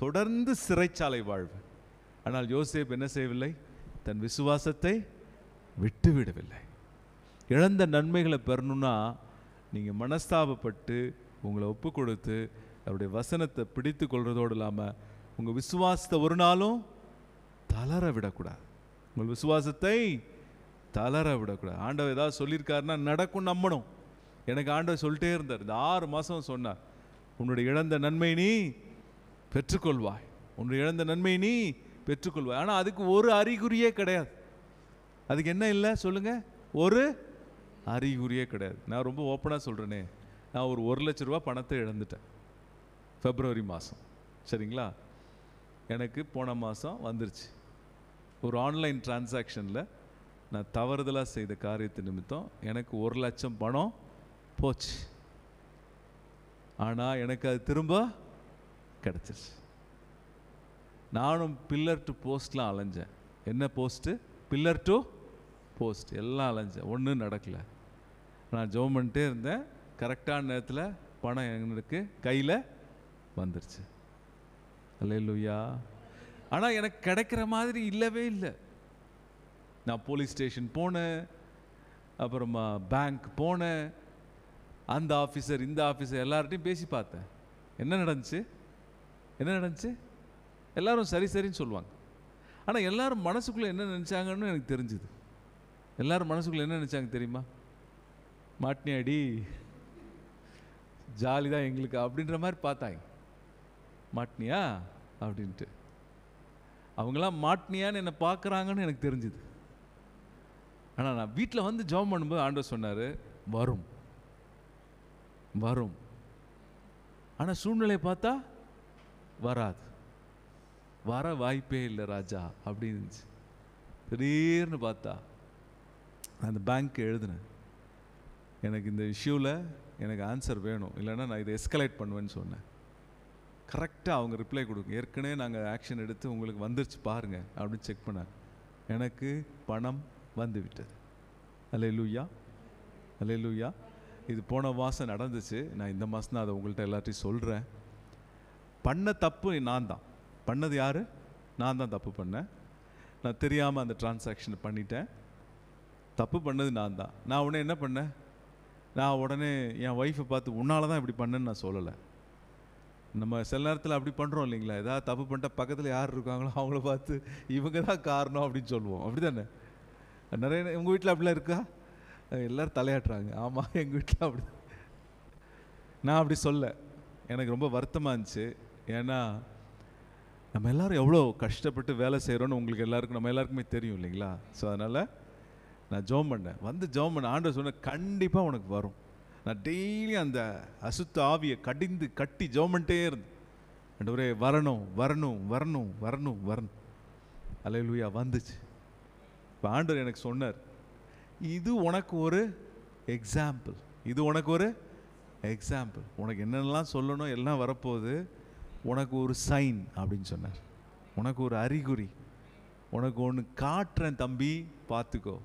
தொடர்ந்து சிறைச்சாலை வாழ்வு. ஆனால் யோசேப்பு என்ன செய்யவில்லை? தன் விசுவாசத்தை விட்டுவிடவில்லை. இழந்த நன்மைகளை பெறணும்னா நீங்கள் மனஸ்தாபப்பட்டு உங்களை ஒப்பு கொடுத்து அவருடைய வசனத்தை பிடித்து கொள்வதோடு இல்லாமல் உங்கள் விசுவாசத்தை ஒரு நாளும் தளர விடக்கூடாது. உங்கள் விசுவாசத்தை தளர விடக்கூடாது. ஆண்டவர் ஏதாவது சொல்லியிருக்காருன்னா நடக்கும், நம்பணும். எனக்கு ஆண்டவர் சொல்லிட்டே இருந்தார். இந்த 6 மாதம் சொன்னார், உன்னுடைய இழந்த நன்மை நீ பெற்றுக்கொள்வாய், உன்னுடைய இழந்த நன்மை நீ பெற்றுக்கொள்வாய். ஆனால் அதுக்கு ஒரு அறிகுறியே கிடையாது. அதுக்கு என்ன இல்லை சொல்லுங்க? ஒரு அறிகுறியே கிடையாது. நான் ரொம்ப ஓப்பனாக சொல்கிறேனே, நான் ஒரு 1 லட்ச ரூபா பணத்தை இழந்துட்டேன் February மாதம். சரிங்களா? எனக்கு போன மாதம் வந்துருச்சு. ஒரு ஆன்லைன் டிரான்சாக்ஷனில் நான் தவறுதலாக செய்த காரியத்து நிமித்தம் எனக்கு 1 லட்சம் பணம் போச்சு. ஆனால் எனக்கு அது திரும்ப கிடச்சிருச்சு. நானும் பில்லர் டு போஸ்ட்லாம் அலைஞ்சேன். என்ன போஸ்ட்டு? பில்லர் டு போஸ்ட் எல்லாம் அலைஞ்சேன், ஒன்றும் நடக்கலை. நான் ஜெபம் பண்ணிட்டே இருந்தேன். கரெக்டான நேரத்தில் பணம் எனக்கு கையில் வந்துருச்சு. அல்லேலூயா. ஆனால் எனக்கு கிடைக்கிற மாதிரி இல்லவே இல்லை. நான் போலீஸ் ஸ்டேஷன் போனேன், அப்புறமா பேங்க் போனேன், அந்த ஆஃபீஸர் இந்த ஆஃபீஸர் எல்லார்ட்டையும் பேசி பார்த்தேன். என்ன நடந்துச்சு? எல்லாரும் சரி சரின்னு சொல்லுவாங்க. ஆனால் எல்லாரும் மனசுக்குள்ளே என்ன நினச்சாங்கன்னு எனக்கு தெரிஞ்சுது. எல்லாரும் மனசுக்குள்ளே என்ன நினச்சாங்க தெரியுமா? மாட்டினியாடி, ஜாலி தான் எங்களுக்கு அப்படின்ற மாதிரி பார்த்தாங்க. மாட்டினியா அப்படின்ட்டு அவங்களாம் மாட்டினியான்னு என்னை பார்க்குறாங்கன்னு எனக்கு தெரிஞ்சுது. ஆனால் நான் வீட்டில் வந்து ஜெபம் பண்ணும்போது ஆண்டவர் சொன்னார், வரும் வரும். ஆனால் சூழ்நிலையை பார்த்தா வராது, வர வாய்ப்பே இல்லை ராஜா அப்படின்னு இருந்துச்சு. திடீர்னு பார்த்தா அந்த பேங்க் எழுதுனேன், எனக்கு இந்த இஷ்யூவில் எனக்கு ஆன்சர் வேணும், இல்லைன்னா நான் இதை எஸ்கலேட் பண்ணுவேன்னு சொன்னேன். கரெக்டாக அவங்க ரிப்ளை கொடுங்க, ஏற்கனவே நாங்கள் ஆக்ஷன் எடுத்து உங்களுக்கு வந்துருச்சு பாருங்கள் அப்படின்னு செக் பண்ணாங்க. எனக்கு பணம் வந்து விட்டது. அல்லேலூயா, அல்லேலூயா. இது போன மாதம் நடந்துச்சு. நான் இந்த மாதம் தான் அதை உங்கள்கிட்ட எல்லாத்தையும் சொல்கிறேன். பண்ண தப்பு நான் தான் பண்ணது. யார்? நான் தான் தப்பு பண்ணேன். நான் தெரியாமல் அந்த டிரான்சாக்ஷனை பண்ணிட்டேன். தப்பு பண்ணது நான் தான். நான் உடனே என்ன பண்ணேன்? நான் உடனே என் ஒய்ஃபை பார்த்து உன்னால தான் இப்படி பண்ணேன்னு நான் சொல்லலை. நம்ம சில நேரத்தில் அப்படி பண்ணுறோம் இல்லைங்களா? ஏதாவது தப்பு பண்ணிட்டா பக்கத்தில் யார் இருக்காங்களோ அவங்கள பார்த்து இவங்க தான் காரணம் அப்படின்னு சொல்லுவோம். அப்படி தானே? நிறைய உங்கள் வீட்டில் அப்படிலாம் இருக்கா? எல்லோரும் தலையாட்டுறாங்க. ஆமாம், எங்கள் வீட்டில் அப்படி. நான் அப்படி சொல்ல, எனக்கு ரொம்ப வருத்தமாக இருந்துச்சு. ஏன்னா நம்ம எல்லோரும் எவ்வளோ கஷ்டப்பட்டு வேலை செய்கிறோன்னு உங்களுக்கு எல்லாருக்கும் நம்ம எல்லாருக்குமே தெரியும் இல்லைங்களா? ஸோ அதனால் நான் ஜெபம் பண்ணேன். வந்து ஜெபம் பண்ண ஆண்டவர் சொன்ன, கண்டிப்பாக உனக்கு வரும். நான் டெய்லியும் அந்த அசுத்த ஆவியை கட்டி ஜெபம் பண்ணிட்டே இருந்தேன். ஆண்டவரே வரணும் வரணும் வரணும் வரணும் வரணும். அல்லேலூயா, வந்துச்சு. இப்போ ஆண்டவர் எனக்கு சொன்னார், இது உனக்கு ஒரு எக்ஸாம்பிள், இது உனக்கு ஒரு எக்ஸாம்பிள். உனக்கு என்னென்னலாம் சொல்லணும் எல்லாம் வரப்போகுது. உனக்கு ஒரு சைன் அப்படின்னு சொன்னார். உனக்கு ஒரு அறிகுறி, உனக்கு ஒன்று காட்டுறேன் தம்பி, பார்த்துக்கோ.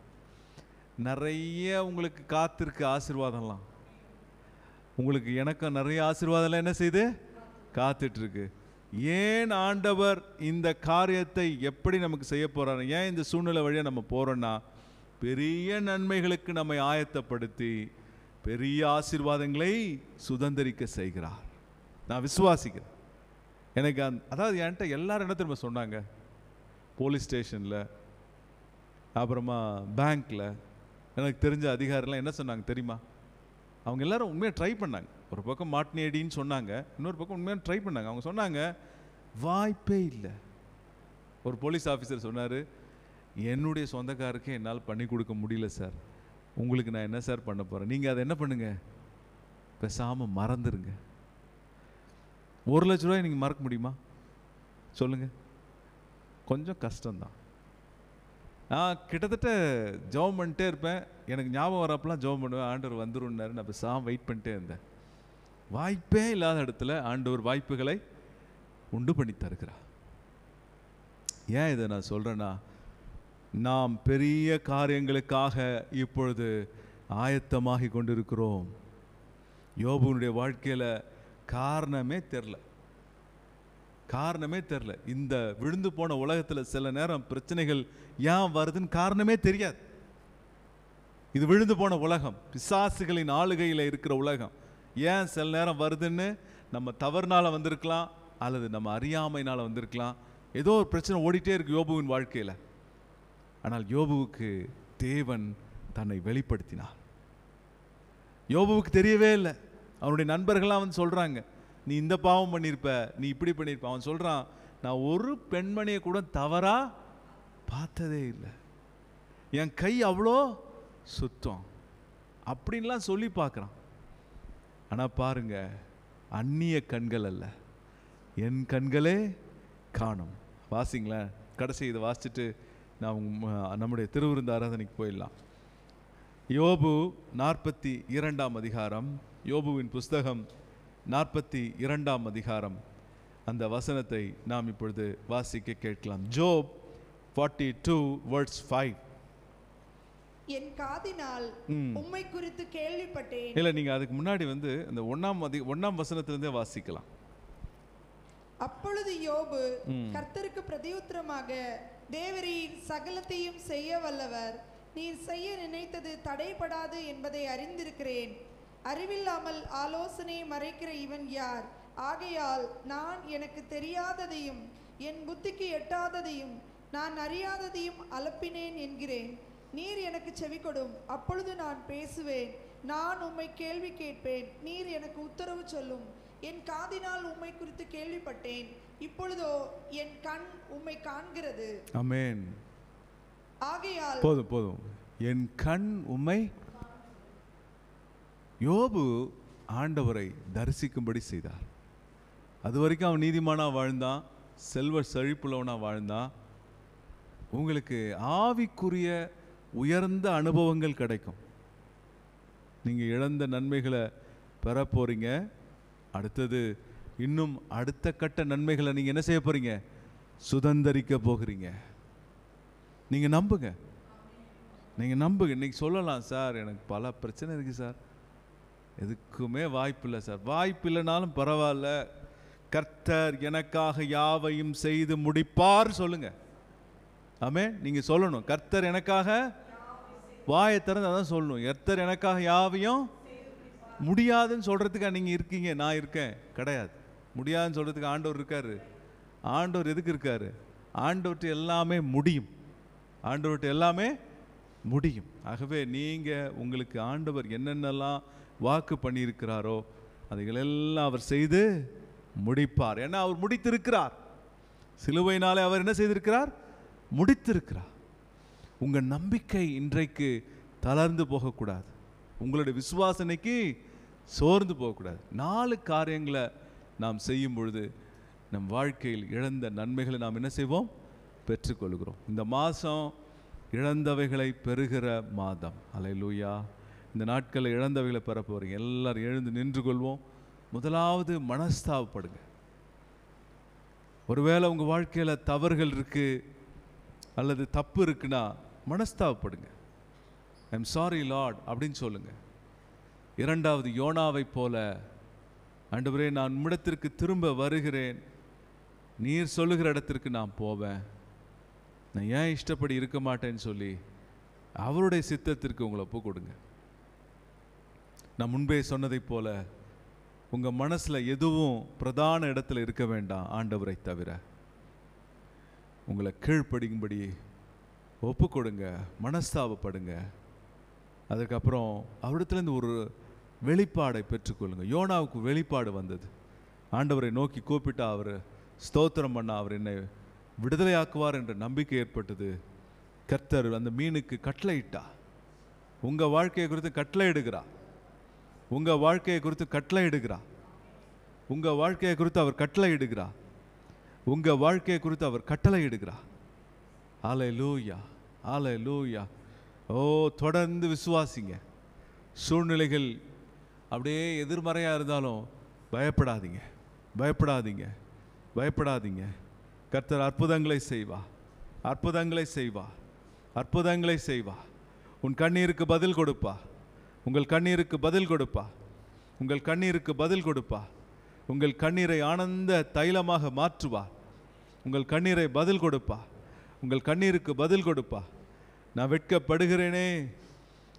நிறைய உங்களுக்கு காத்திருக்கு ஆசீர்வாதம்லாம். உங்களுக்கு எனக்கு நிறைய ஆசீர்வாதம்லாம் என்ன செய்து காத்துட்ருக்கு. ஏன் ஆண்டவர் இந்த காரியத்தை எப்படி நமக்கு செய்ய போகிறாரு, ஏன் இந்த சூழ்நிலை வழியாக நம்ம போகிறோன்னா, பெரிய நன்மைகளுக்கு நம்மை ஆயத்தப்படுத்தி பெரிய ஆசீர்வாதங்களை சுதந்திரிக்க செய்கிறார். நான் விசுவாசிக்கிறேன். எனக்கு அதாவது என்கிட்ட எல்லாரும் என்ன திரும்ப சொன்னாங்க, போலீஸ் ஸ்டேஷனில், அப்புறமா பேங்க்கில் எனக்கு தெரிஞ்ச அதிகாரிலாம் என்ன சொன்னாங்க தெரியுமா? அவங்க எல்லாரும் உண்மையாக ட்ரை பண்ணாங்க. ஒரு பக்கம் மாட்டினேடின்னு சொன்னாங்க, இன்னொரு பக்கம் உண்மையாக ட்ரை பண்ணாங்க. அவங்க சொன்னாங்க வாய்ப்பே இல்லை. ஒரு போலீஸ் ஆஃபீஸர் சொன்னார், என்னுடைய சொந்தக்காருக்கு என்னால் பண்ணி கொடுக்க முடியல சார், உங்களுக்கு நான் என்ன சார் பண்ண போகிறேன், நீங்கள் அதை என்ன பண்ணுங்கள், பேசாமல் மறந்துடுங்க. 1 லட்ச ரூபாய் நீங்கள் மறக்க முடியுமா? சொல்லுங்க, கொஞ்சம் கஷ்டம்தான். நான் கிட்டத்தட்ட ஜெபம் பண்ணிட்டே இருப்பேன், எனக்கு ஞாபகம் வரப்பெல்லாம் ஜெபம் பண்ணுவேன், ஆண்டவர் வந்துருன்னாரு. நான் பேசாம வெயிட் பண்ணிட்டே இருந்தேன். வாய்ப்பே இல்லாத இடத்துல ஆண்டவர் வாய்ப்புகளை உண்டு பண்ணி தருகிறார். ஏன் இதை நான் சொல்றேன்னா, நாம் பெரிய காரியங்களுக்காக இப்பொழுது ஆயத்தமாகி கொண்டிருக்கிறோம். யோபுனுடைய வாழ்க்கையில காரணமே தெரில. இந்த விழுந்து போன உலகத்துல சில நேரம் பிரச்சனைகள் ஏன் வருதுன்னு காரணமே தெரியாது. இது விழுந்து போன உலகம், பிசாசுகளின் ஆளுகையில இருக்கிற உலகம். ஏன் சில நேரம் வருதுன்னு நம்ம தவறுனால வந்திருக்கலாம், அல்லது நம்ம அறியாமைனால வந்திருக்கலாம். ஏதோ ஒரு பிரச்சனை ஓடிட்டே இருக்கு யோபுவின் வாழ்க்கையில. ஆனால் யோபுவுக்கு தேவன் தன்னை வெளிப்படுத்தினார். யோபுவுக்கு தெரியவே இல்லை. அவனுடைய நண்பர்கள்லாம் வந்து சொல்றாங்க, நீ இந்த பாவம் பண்ணியிருப்ப, நீ இப்படி பண்ணியிருப்ப. அவன் சொல்றான், நான் ஒரு பெண்மணியை கூட தவறா பார்த்ததே இல்லை, என் கை அவ்வளோ சுத்தம் அப்படின்லாம் சொல்லி பார்க்குறான். ஆனால் பாருங்க, அந்நிய கண்கள் அல்ல, என் கண்களே காணும். வாசிங்களேன், கடைசி இதை வாசிச்சுட்டு நான் நம்முடைய திருவிருந்து ஆராதனைக்கு போயிடலாம். யோபு 42 அதிகாரம், யோபுவின் புஸ்தகம் 42 அதிகாரம், அந்த வசனத்தை நாம் இப்பொழுது வாசிக்க கேட்கலாம். ஜோப் 42 verse 5. என் காதினால் உம்மை குறித்து கேள்விப்பட்டேன். இல்ல, நீங்க அதுக்கு முன்னாடி வந்து அந்த 1ஆம் வசனத்திலிருந்தே வாசிக்கலாம். அப்பொழுது யோபு கர்த்தருக்கு பிரதியுத்தரமாக, தேவரீர் சகலத்தையும் செய்ய வல்லவர், நீர் செய்ய நினைத்தது தடைபடாது என்பதை அறிந்திருக்கிறேன். அறிவில்லாமல் ஆலோசனை மறைக்கிற இவன் யார்? ஆகையால் நான் எனக்கு தெரியாததையும் என் புத்திக்கு எட்டாததையும் நான் அறியாததையும் அலப்பினேன் என்கிறேன். நீர் எனக்கு செவி கொடும், அப்பொழுது நான் பேசுவேன். நான் உம்மை கேள்வி கேட்பேன், நீர் எனக்கு உத்தரவு சொல்லும். என் காதினால் உம்மை குறித்து கேள்விப்பட்டேன், இப்பொழுதோ என் கண் உம்மை காண்கிறது. ஆமென். ஆகையால் போதும், என் கண் உம்மை. யோபு ஆண்டவரை தரிசிக்கும்படி செய்தார். அது வரைக்கும் அவன் நீதிமானா வாழ்ந்தான், செல்வ செழிப்புள்ளவனா வாழ்ந்தான். உங்களுக்கு ஆவிக்குரிய உயர்ந்த அனுபவங்கள் கிடைக்கும். நீங்க இழந்த நன்மைகளை பெற போறீங்க. அடுத்தது இன்னும் அடுத்த கட்ட நன்மைகளை நீங்க என்ன செய்ய போறீங்க? சுதந்தரிக்க போகிறீங்க. நீங்க நம்புங்க, இன்னைக்கு சொல்லலாம், சார் எனக்கு பல பிரச்சனை இருக்கு சார், எதுக்குமே வாய்ப்பில்லை சார். வாய்ப்பு இல்லைனாலும் பரவாயில்ல, கர்த்தர் எனக்காக யாவையும் செய்து முடிப்பார் சொல்லுங்க. ஆமென். நீங்க சொல்லணும், கர்த்தர் எனக்காக, வாயை திறந்து அதான் சொல்லணும், கர்த்தர் எனக்காக யாவையும். முடியாதுன்னு சொல்றதுக்கு நீங்க இருக்கீங்க, நான் இருக்கேன் கிடையாது. முடியாதுன்னு சொல்றதுக்கு ஆண்டவர் இருக்காரு. ஆண்டவர் எதுக்கு இருக்காரு? ஆண்டவர்கிட்ட எல்லாமே முடியும், ஆண்டவர்கிட்ட எல்லாமே முடியும். ஆகவே நீங்க உங்களுக்கு ஆண்டவர் என்னென்னலாம் வாக்கு பண்ணியிருக்கிறாரோ அதைகளெல்லாம் அவர் செய்து முடிப்பார். ஏன்னா அவர் முடித்திருக்கிறார். சிலுவையினாலே அவர் என்ன செய்திருக்கிறார்? முடித்திருக்கிறார். உங்க நம்பிக்கை இன்றைக்கு தளர்ந்து போகக்கூடாது, உங்களுடைய விசுவாசனைக்கு சோர்ந்து போகக்கூடாது. 4 காரியங்களை நாம் செய்யும் பொழுது நம் வாழ்க்கையில் இழந்த நன்மைகளை நாம் என்ன செய்வோம்? பெற்றுக்கொள்கிறோம். இந்த மாதம் இழந்தவைகளை பெறுகிற மாதம். அல்லேலூயா. இந்த நாட்களில் இழந்தவைகளை பெற போறீங்க. எல்லாரும் எழுந்து நின்று கொள்வோம். முதலாவது மனஸ்தாபப்படுங்க. ஒருவேளை உங்க வாழ்க்கையில தவறுகள் இருக்கு அல்லது தப்பு இருக்குன்னா மனஸ்தாபப்படுங்க. ஐம் சாரி லார்ட் அப்படின்னு சொல்லுங்க. 2வது யோனாவை போல, ஆண்டவரே நான் உம்மிடத்திற்கு திரும்ப வருகிறேன், நீர் சொல்லுகிற இடத்திற்கு நான் போவேன், நான் ஏன் இஷ்டப்படி இருக்க மாட்டேன்னு சொல்லி அவருடைய சித்தத்திற்கு உங்களை ஒப்பு கொடுங்க. நான் முன்பே சொன்னதை போல உங்க மனசுல எதுவும் பிரதான இடத்துல இருக்க வேண்டாம், ஆண்டவரை தவிர. உங்களை கீழ்ப்படிக்கும்படி ஒப்பு கொடுங்க, மனஸ்தாபப்படுங்க. அதுக்கப்புறம் அவரிடத்துலேருந்து ஒரு வெளிப்பாடை பெற்றுக்கொள்ளுங்க. யோனாவுக்கு வெளிப்பாடு வந்தது. ஆண்டவரை நோக்கி கூப்பிட்டா அவர் ஸ்தோத்திரம் பண்ண அவர் என்னை விடுதலையாக்குவார் என்ற நம்பிக்கை ஏற்பட்டது. கர்த்தர் அந்த மீனுக்கு கட்டளையிட்டா. உங்க வாழ்க்கையை குறித்து கட்டளை இடுகிறார். உங்க வாழ்க்கையை குறித்து கட்டளை இடுகிறார். உங்க வாழ்க்கையை குறித்து அவர் கட்டளை இடுகிறார். உங்க வாழ்க்கையை குறித்து அவர் கட்டளை இடுகிறார். அல்லேலூயா, அல்லேலூயா. ஓ, தொடர்ந்து விசுவாசிங்க. சூழ்நிலைகள் அப்படியே எதிர்மறையாக இருந்தாலும் பயப்படாதீங்க, பயப்படாதீங்க, பயப்படாதீங்க. கர்த்தர் அற்புதங்களை செய்வா, அற்புதங்களை செய்வா, அற்புதங்களை செய்வா. உன் கண்ணீருக்கு பதில் கொடுப்பா, உங்கள் கண்ணீருக்கு பதில் கொடுப்பா, உங்கள் கண்ணீருக்கு பதில் கொடுப்பா. உங்கள் கண்ணீரை ஆனந்த தைலமாக மாற்றுவா. உங்கள் கண்ணீரை பதில் கொடுப்பா, உங்கள் கண்ணீருக்கு பதில் கொடுப்பா. நான் வெட்கப்படுகிறேனே,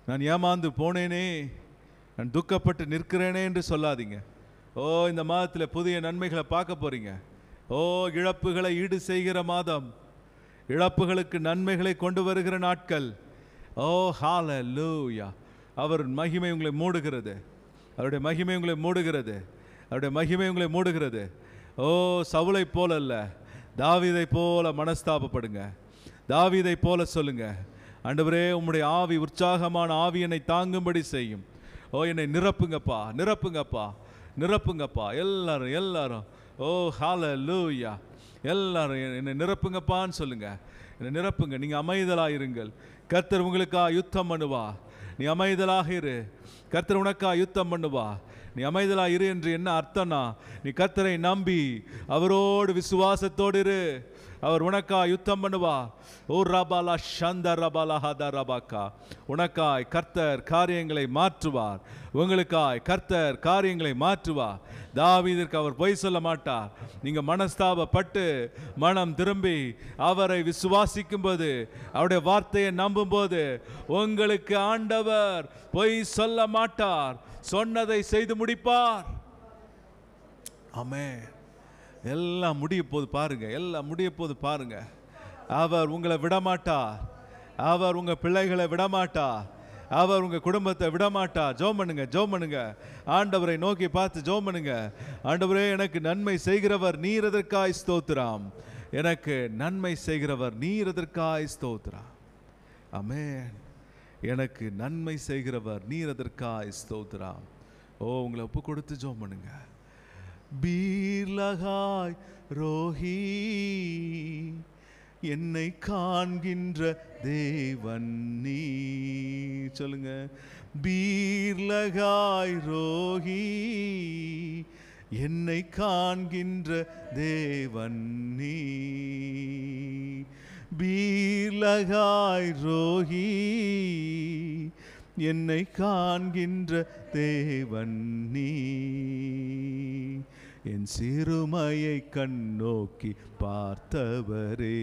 நான் ஏமாந்து போனேனே, நான் துக்கப்பட்டு நிற்கிறேனே என்று சொல்லாதீங்க. ஓ, இந்த மாதத்தில் புதிய நன்மைகளை பார்க்க போறீங்க. ஓ, இழப்புகளை ஈடு செய்கிற மாதம், இழப்புகளுக்கு நன்மைகளை கொண்டு வருகிற நாட்கள். ஓ, ஹல்லேலூயா. அவர் மகிமை உங்களை மூடுகிறது, அவருடைய மகிமை உங்களை மூடுகிறது, அவருடைய மகிமை உங்களை மூடுகிறது. ஓ, சவுலை போல அல்ல, தாவீதை போல மனஸ்தாபப்படுங்க. தாவீதை போல சொல்லுங்க, ஆண்டவரே உம்முடைய ஆவி, உற்சாகமான ஆவி என்னை தாங்கும்படி செய்யும். ஓ, என்னை நிரப்புங்கப்பா, நிரப்புங்கப்பா, நிரப்புங்கப்பா. எல்லாரும் எல்லாரும் ஓ ஹல்லேலூயா, எல்லாரும் என்னை நிரப்புங்கப்பான்னு சொல்லுங்க. என்னை நிரப்புங்க. நீங்கள் அமைதலாக இருங்கள், கர்த்தர் உங்களுக்கா யுத்தம் பண்ணுவா. நீ அமைதலாக இரு, கர்த்தர் உனக்கா யுத்தம் பண்ணுவா. நீ அமைதலாக இரு என்று என்ன அர்த்தம்னா, நீ கர்த்தரை நம்பி அவரோடு விசுவாசத்தோடு இரு, அவர் உனக்கா யுத்தம் பண்ணுவா. ஓ ரபாலா ஷந்த ரபாலா ஹத ரபாக்கா. உனக்காய் கர்த்தர் காரியங்களை மாற்றுவார், உங்களுக்காய் கர்த்தர் காரியங்களை மாற்றுவார். தாவீதிற்கு அவர் பொய் சொல்ல மாட்டார். நீங்க மனஸ்தாபப்பட்டு மனம் திரும்பி அவரை விசுவாசிக்கும் போது, அவருடைய வார்த்தையை நம்பும் போது, உங்களுக்கு ஆண்டவர் பொய் சொல்ல மாட்டார், சொன்னதை செய்து முடிப்பார். ஆமென். எல்லாம் முடிய போது பாருங்க, எல்லாம் முடிய போது பாருங்க. அவர் உங்களை விடமாட்டார், அவர் உங்க பிள்ளைகளை விடமாட்டார், அவர் உங்க குடும்பத்தை விடமாட்டார். ஜெபம் பண்ணுங்க, ஜெபம் பண்ணுங்க. ஆண்டவரை நோக்கி பார்த்து ஜெபம் பண்ணுங்க. ஆண்டவரே, எனக்கு நன்மை செய்கிறவர் நீர் எதற்காய் ஸ்தோத்திரம், எனக்கு நன்மை செய்கிறவர் நீர் எதற்காய் ஸ்தோத்திரம். ஆமென். எனக்கு நன்மை செய்கிறவர் நீர் எதற்காய் ஸ்தோத்திரம். ஓ, உங்களை ஒப்பு கொடுத்து ஜெபம் பண்ணுங்க. பீர்லகாய் ரோஹி, என்னை காண்கின்ற தேவன் நீ. சொல்லுங்க, பீர்லகாய் ரோஹி, என்னை காண்கின்ற தேவன் நீ. பீர்லகாய் ரோஹி, என்னை காண்கின்ற தேவன் நீ. என் சிறுமையை கண்ணோக்கி பார்த்தவரே,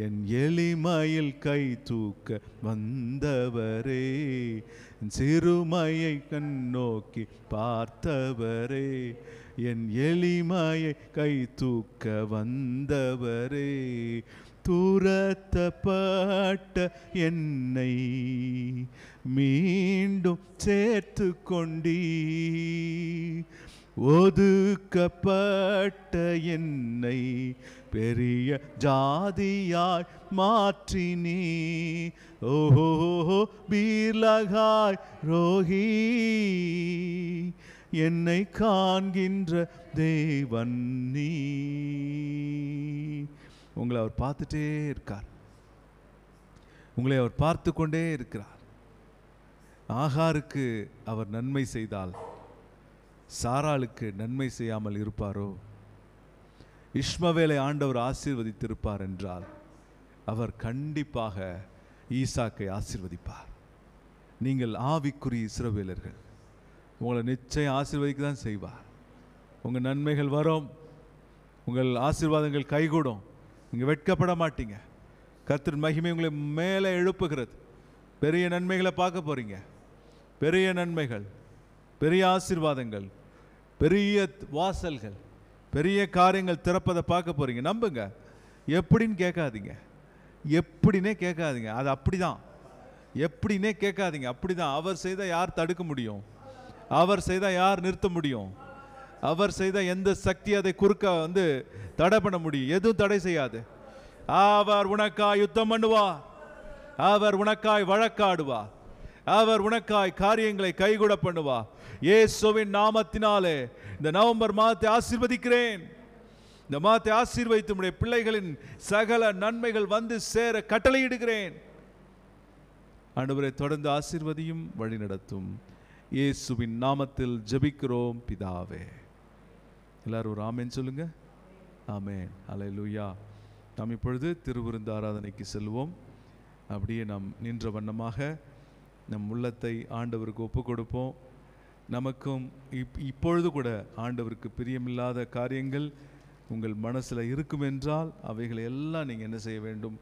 என் எளிமையில் கை தூக்க வந்தவரே. என் சிறுமையை கண்ணோக்கி பார்த்தவரே, என் எளிமையை கை தூக்க வந்தவரே. துரத்தப்பட்ட என்னை மீண்டும் சேர்த்து கொண்டீ, ஒதுக்கப்பட்ட என்னை பெரிய ஜாதியாய் மாற்றினீ. ஓஹோ, பீர்லகாய் ரோஹி, என்னை காண்கின்ற தேவன் நீ. உங்களை அவர் பார்த்துட்டே இருக்கார், உங்களை அவர் பார்த்து கொண்டே இருக்கிறார். ஆகாருக்கு அவர் நன்மை செய்தால் சாராளுக்கு நன்மை செய்யாமல் இருப்பாரோ? இஸ்மவேலை ஆண்டவர் ஆசீர்வதித்திருப்பார் என்றால் அவர் கண்டிப்பாக ஈசாக்கை ஆசீர்வதிப்பார். நீங்கள் ஆவிக்குரிய இஸ்ரவேலர்கள், உங்களை நிச்சயம் ஆசீர்வதிக்க தான் செய்வார். உங்கள் நன்மைகள் வரும், உங்கள் ஆசீர்வாதங்கள் கைகூடும், நீங்கள் வெட்கப்பட மாட்டீங்க. கர்த்தர் மகிமை உங்களை மேலே எழுப்புகிறது. பெரிய நன்மைகளை பார்க்க போறீங்க, பெரிய நன்மைகள், பெரிய ஆசீர்வாதங்கள், பெரிய வாசல்கள், பெரிய காரியங்கள் திறப்பதை பார்க்க போறீங்க. நம்புங்க. எப்படின்னு கேட்காதீங்க, எப்படின்னே கேட்காதீங்க. அது அப்படிதான், எப்படின்னே கேட்காதீங்க, அப்படிதான். அவர் செய்தால் யார் தடுக்க முடியும்? அவர் செய்தால் யார் நிறுத்த முடியும்? அவர் செய்த எந்த சக்தி அதை குறுக்க தடை பண்ண முடியும்? எதுவும் தடை செய்யாது. அவர் உனக்காய் யுத்தம் பண்ணுவார், அவர் உனக்காய் வழக்காடுவார், அவர் உனக்காய் காரியங்களை கைகூட பண்ணுவார். இயேசுவின் நாமத்தினாலே இந்த நவம்பர் மாதத்தை ஆசீர்வதிக்கிறேன். இந்த மாதத்தை ஆசீர்வதித்து உம்முடைய பிள்ளைகளின் சகல நன்மைகள் வந்து சேர கட்டளையிடுகிறேன். ஆண்டவரை தொடர்ந்து ஆசீர்வதியும் வழி நடத்தும். இயேசுவின் நாமத்தில் ஜெபிக்கிறோம் பிதாவே. எல்லாரும் ஒரு ஆமென் சொல்லுங்க. ஆமென். அல்லேலூயா. நாம் இப்பொழுது திருவிருந்து ஆராதனைக்கு செல்வோம். அப்படியே நாம் நின்ற வண்ணமாக நம் உள்ளத்தை ஆண்டவருக்கு ஒப்பு கொடுப்போம். நமக்கும் இப்பொழுது கூட ஆண்டவருக்கு பிரியமில்லாத காரியங்கள் உங்கள் மனசில் இருக்கும் என்றால் அவைகளை எல்லாம் நீங்கள் என்ன செய்ய வேண்டும்?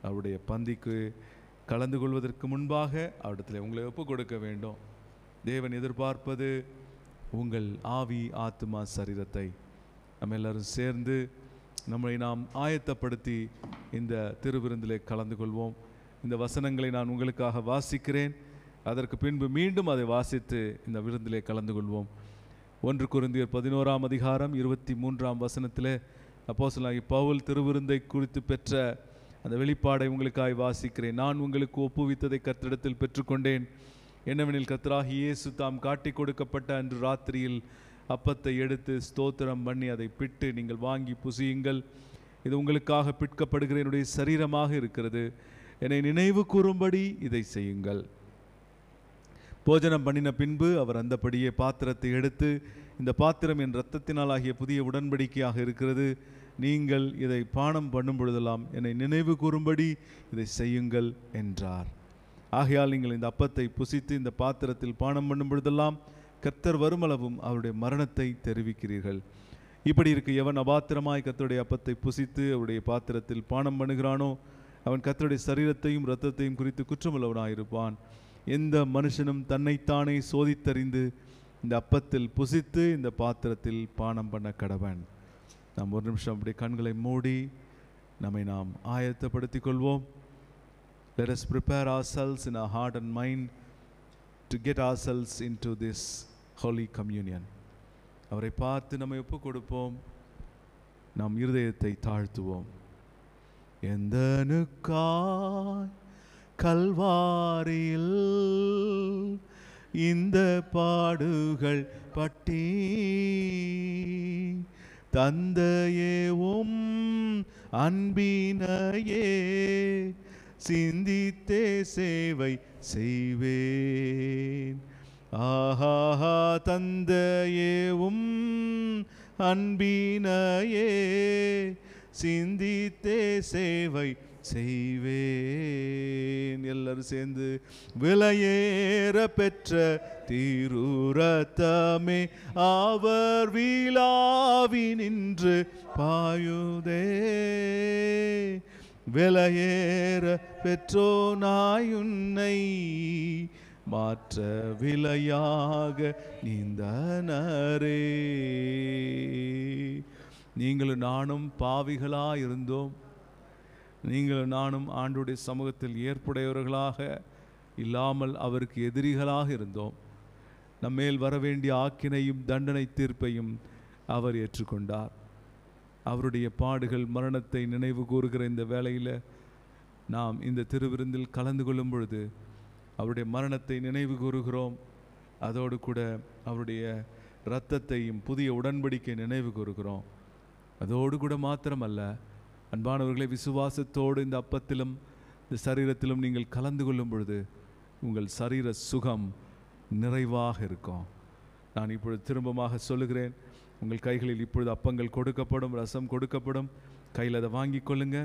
அவருடைய பந்திக்கு கலந்து கொள்வதற்கு முன்பாக அவரிடத்தில் உங்களை ஒப்பு கொடுக்க வேண்டும். தேவன் எதிர்பார்ப்பது உங்கள் ஆவி, ஆத்மா, சரீரத்தை. நம்ம எல்லாரும் சேர்ந்து நம்மை நாம் ஆயத்தப்படுத்தி இந்த திருவிருந்திலே கலந்து கொள்வோம். இந்த வசனங்களை நான் உங்களுக்காக வாசிக்கிறேன். அதற்கு பின்பு மீண்டும் அதை வாசித்து இந்த விருந்திலே கலந்து கொள்வோம். 1 கொரிந்தியர் 11ஆம் அதிகாரம் 23ஆம் வசனத்திலே அப்போஸ்தலனாகிய பவுல் திருவிருந்தை குறித்து பெற்ற அந்த வெளிப்பாடை உங்களுக்காக வாசிக்கிறேன். நான் உங்களுக்கு ஒப்புவித்ததை கர்த்தரிடத்தில் பெற்றுக்கொண்டேன். என்னவெனில் கர்த்தராகிய இயேசு தாம் காட்டி கொடுக்கப்பட்ட அன்று ராத்திரியில் அப்பத்தை எடுத்து ஸ்தோத்திரம் பண்ணி அதை பிட்டு, நீங்கள் வாங்கி புசியுங்கள், இது உங்களுக்காக பிற்கப்படுகிற என்னுடைய சரீரமாக இருக்கிறது, என்னை நினைவு கூறும்படி இதை செய்யுங்கள். போஜனம் பண்ணின பின்பு அவர் அந்தபடியே பாத்திரத்தை எடுத்து, இந்த பாத்திரம் என் இரத்தத்தினால் ஆகிய புதிய உடன்படிக்கையாக இருக்கிறது, நீங்கள் இதை பானம் பண்ணும் பொழுதெல்லாம் என்னை நினைவு கூறும்படி இதை செய்யுங்கள் என்றார். ஆகையால் நீங்கள் இந்த அப்பத்தை புசித்து இந்த பாத்திரத்தில் பானம் பண்ணும் பொழுதெல்லாம் கர்த்தர் வருமளவும் அவருடைய மரணத்தை தெரிவிக்கிறீர்கள். இப்படி இருக்க எவன் அபாத்திரமாய் கர்த்தருடைய அப்பத்தை புசித்து அவருடைய பாத்திரத்தில் பானம் பண்ணுகிறானோ அவன் கர்த்தருடைய சரீரத்தையும் இரத்தத்தையும் குறித்து குற்றமுள்ளவனாயிருப்பான். எந்த மனுஷனும் தன்னைத்தானே சோதித்தறிந்து இந்த அப்பத்தில் புசித்து இந்த பாத்திரத்தில் பானம் பண்ண கடவன். நாம் ஒரு நிமிஷம் அப்படி கண்களை மூடி நம்மை நாம் ஆயத்தப்படுத்திக் கொள்வோம். Let us prepare ourselves in our heart and mind to get ourselves into this Holy Communion. அவரை பார்த்து நம்மை ஒப்பு கொடுப்போம். நாம் இருதயத்தை தாழ்த்துவோம். எந்தனுக்காய் கல்வாரியில் இந்த பாடுகள் பட்டி தந்தையேவும் அன்பினையே சிந்தித்தே சேவை செய்வேன். ஆஹா தந்தையேவும் அன்பினையே சிந்தித்தே சேவை செய்வேன். எல்லாரும் சேர்ந்து விலையேற பெற்ற திருரத்தமே அவர் விழாவி நின்று பாயுதே. விலையேற பெற்றோனாயுன்னை மாற்ற விலையாக நீந்தனரே. நீங்களும் நானும் பாவிகளாயிருந்தோம். நீங்களும் நானும் ஆண்டுடைய சமூகத்தில் ஏற்புடையவர்களாக இல்லாமல் அவருக்கு எதிரிகளாக இருந்தோம். நம்மேல் வரவேண்டிய ஆக்கினையும் தண்டனை தீர்ப்பையும் அவர் ஏற்றுக்கொண்டார். அவருடைய பாடுகள் மரணத்தை நினைவு கூறுகிற இந்த வேளையில் நாம் இந்த திருவிருந்தில் கலந்து கொள்ளும் பொழுது அவருடைய மரணத்தை நினைவு கூறுகிறோம். அதோடு கூட அவருடைய இரத்தத்தையும் புதிய உடன்படிக்கை நினைவு கூறுகிறோம். அதோடு கூட மாத்திரமல்ல, அன்பானவர்களை, விசுவாசத்தோடு இந்த அப்பத்திலும் இந்த சரீரத்திலும் நீங்கள் கலந்து கொள்ளும் பொழுது உங்கள் சரீர சுகம் நிறைவாக இருக்கும். நான் இப்பொழுது திரும்பமாக சொல்லுகிறேன், உங்கள் கைகளில் இப்பொழுது அப்பங்கள் கொடுக்கப்படும், ரசம் கொடுக்கப்படும். கையில் அதை வாங்கி கொள்ளுங்க.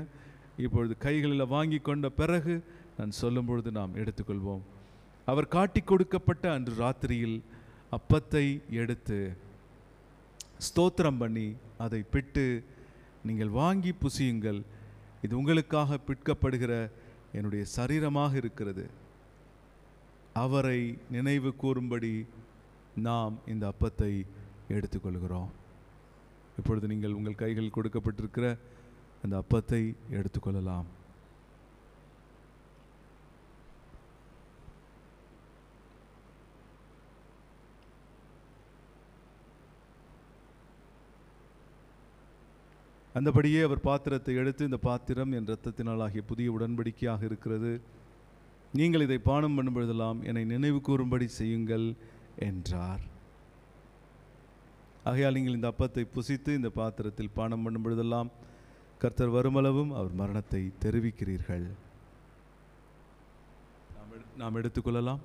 இப்பொழுது கைகளில் வாங்கி கொண்ட பிறகு நான் சொல்லும் பொழுது நாம் எடுத்துக்கொள்வோம். அவர் காட்டி கொடுக்கப்பட்ட அன்று ராத்திரியில் அப்பத்தை எடுத்து ஸ்தோத்திரம் பண்ணி அதை பிட்டு, நீங்கள் வாங்கி புசியுங்கள், இது உங்களுக்காக பிற்கப்படுகிற என்னுடைய சரீரமாக இருக்கிறது. அவரை நினைவு கூறும்படி நாம் இந்த அப்பத்தை எடுத்துக்கொள்கிறோம். இப்பொழுது நீங்கள் உங்கள் கைகளில் கொடுக்கப்பட்டிருக்கிற அந்த அப்பத்தை எடுத்துக்கொள்ளலாம். அந்தபடியே அவர் பாத்திரத்தை எடுத்து, இந்த பாத்திரம் என் இரத்தத்தினால் ஆகிய புதிய உடன்படிக்கையாக இருக்கிறது, நீங்கள் இதை பானம் பண்ணும் பொழுதெல்லாம் என்னை நினைவு கூறும்படி செய்யுங்கள் என்றார். ஆகையால் நீங்கள் இந்த அப்பத்தை புசித்து இந்த பாத்திரத்தில் பானம் பண்ணும் பொழுதெல்லாம் கர்த்தர் வருமளவும் அவர் மரணத்தை தெரிவிக்கிறீர்கள். நாம் எடுத்துக்கொள்ளலாம்.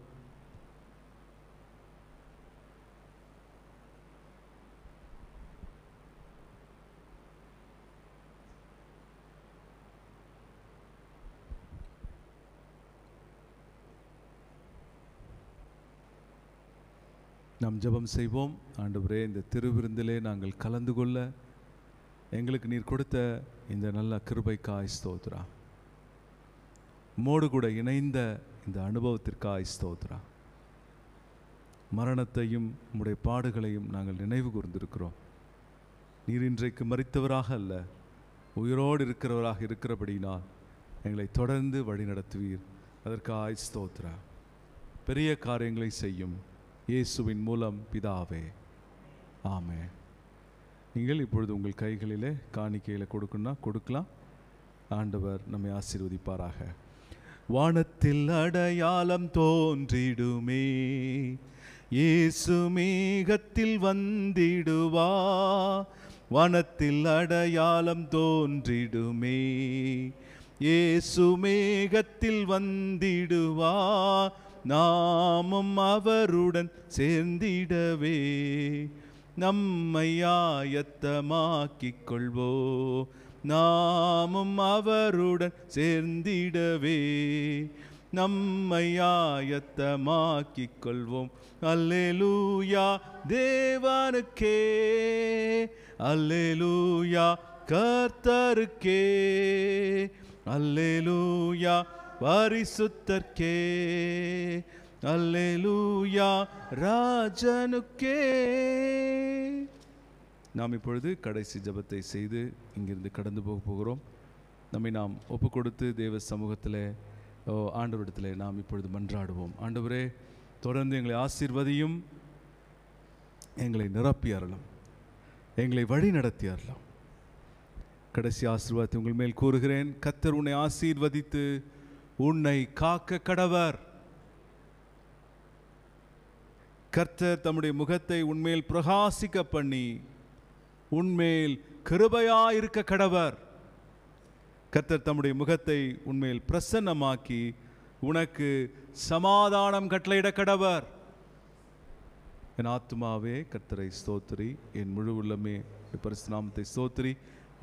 நாம் ஜெபம் செய்வோம். ஆண்டவரே, இந்த திருவிருந்திலே நாங்கள் கலந்து கொள்ள எங்களுக்கு நீர் கொடுத்த இந்த நல்ல கிருபைக்காய் ஸ்தோத்திரம். உம்மோடு கூட இணைந்த இந்த அனுபவத்திற்காய் ஸ்தோத்திரம். மரணத்தையும் உம்முடைய பாடுகளையும் நாங்கள் நினைவு கூர்ந்திருக்கிறோம். நீர் இன்றைக்கு மரித்தவராக அல்ல, உயிரோடு இருக்கிறவராக இருக்கிறபடினால் எங்களை தொடர்ந்து வழி நடத்துவீர். அதற்காய் ஸ்தோத்திரம். பெரிய காரியங்களை செய்யும் இயேசுவின் மூலம் பிதாவே, ஆமென். நீங்கள் இப்பொழுது உங்கள் கைகளிலே காணிக்கையில் கொடுக்கலாம். ஆண்டவர் நம்மை ஆசீர்வதிப்பாராக. வானத்தில் அடையாளம் தோன்றிடுமே, இயேசு மேகத்தில் வந்திடுவா. வானத்தில் அடையாளம் தோன்றிடுமே, இயேசு மேகத்தில் வந்திடுவா. நாமும் அவருடன் சேர்ந்திடவே நம்மை ஆயத்தமாக்கிக் கொள்வோ. நாமும் அவருடன் சேர்ந்திடவே நம்மை ஆயத்தமாக்கிக் கொள்வோம். அல்லேலூயா தேவனுக்கே, அல்லேலூயா கர்த்தருக்கே, அல்லேலூயா பரிசுத்தர்க்கே, அல்லேலூயா ராஜனுக்கே. நாம் இப்பொழுது கடைசி ஜெபத்தை செய்து இங்கிருந்து கடந்து போகிறோம். நம்மை நாம் ஒப்பு கொடுத்து தேவ சமூகத்தில் ஆண்டவரிடத்தில் நாம் இப்பொழுது மன்றாடுவோம். ஆண்டவரே, தொடர்ந்து எங்களை ஆசீர்வதியும், எங்களை நிரப்பி அருளும், எங்களை வழி நடத்தி அருளும். கடைசி ஆசீர்வாதத்தை உங்கள் மேல் கூறுகிறேன். கர்த்தர் உன்னை ஆசீர்வதித்து உன்னை காக்க கடவர். கர்த்தர் தம்முடைய முகத்தை உன்மேல் பிரகாசிக்க பண்ணி உன்மேல் கிருபையாயிருக்க கடவர். கர்த்தர் தம்முடைய முகத்தை உன்மேல் பிரசன்னமாக்கி உனக்கு சமாதானம் கட்டளையிட கடவர். என் ஆத்துமாவே கர்த்தரை ஸ்தோத்திரி, என் முழு உள்ளமே பரிசுத்த நாமத்தை ஸ்தோத்திரி.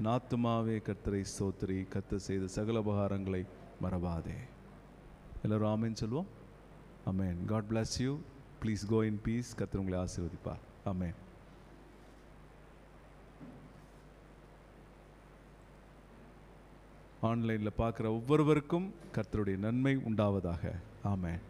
என் ஆத்துமாவே கர்த்தரை ஸ்தோத்திரி, கர்த்தர் செய்த சகல உபகாரங்களை மறவாதே. எல்லாரும் ஆமென் சொல்வோம். ஆமென். God bless you. Please go in peace. கர்த்தர் உங்களை ஆசீர்வதிப்பார். ஆமென். ஆன்லைனில் பார்க்குற ஒவ்வொருவருக்கும் கர்த்தருடைய நன்மை உண்டாவதாக. ஆமென்.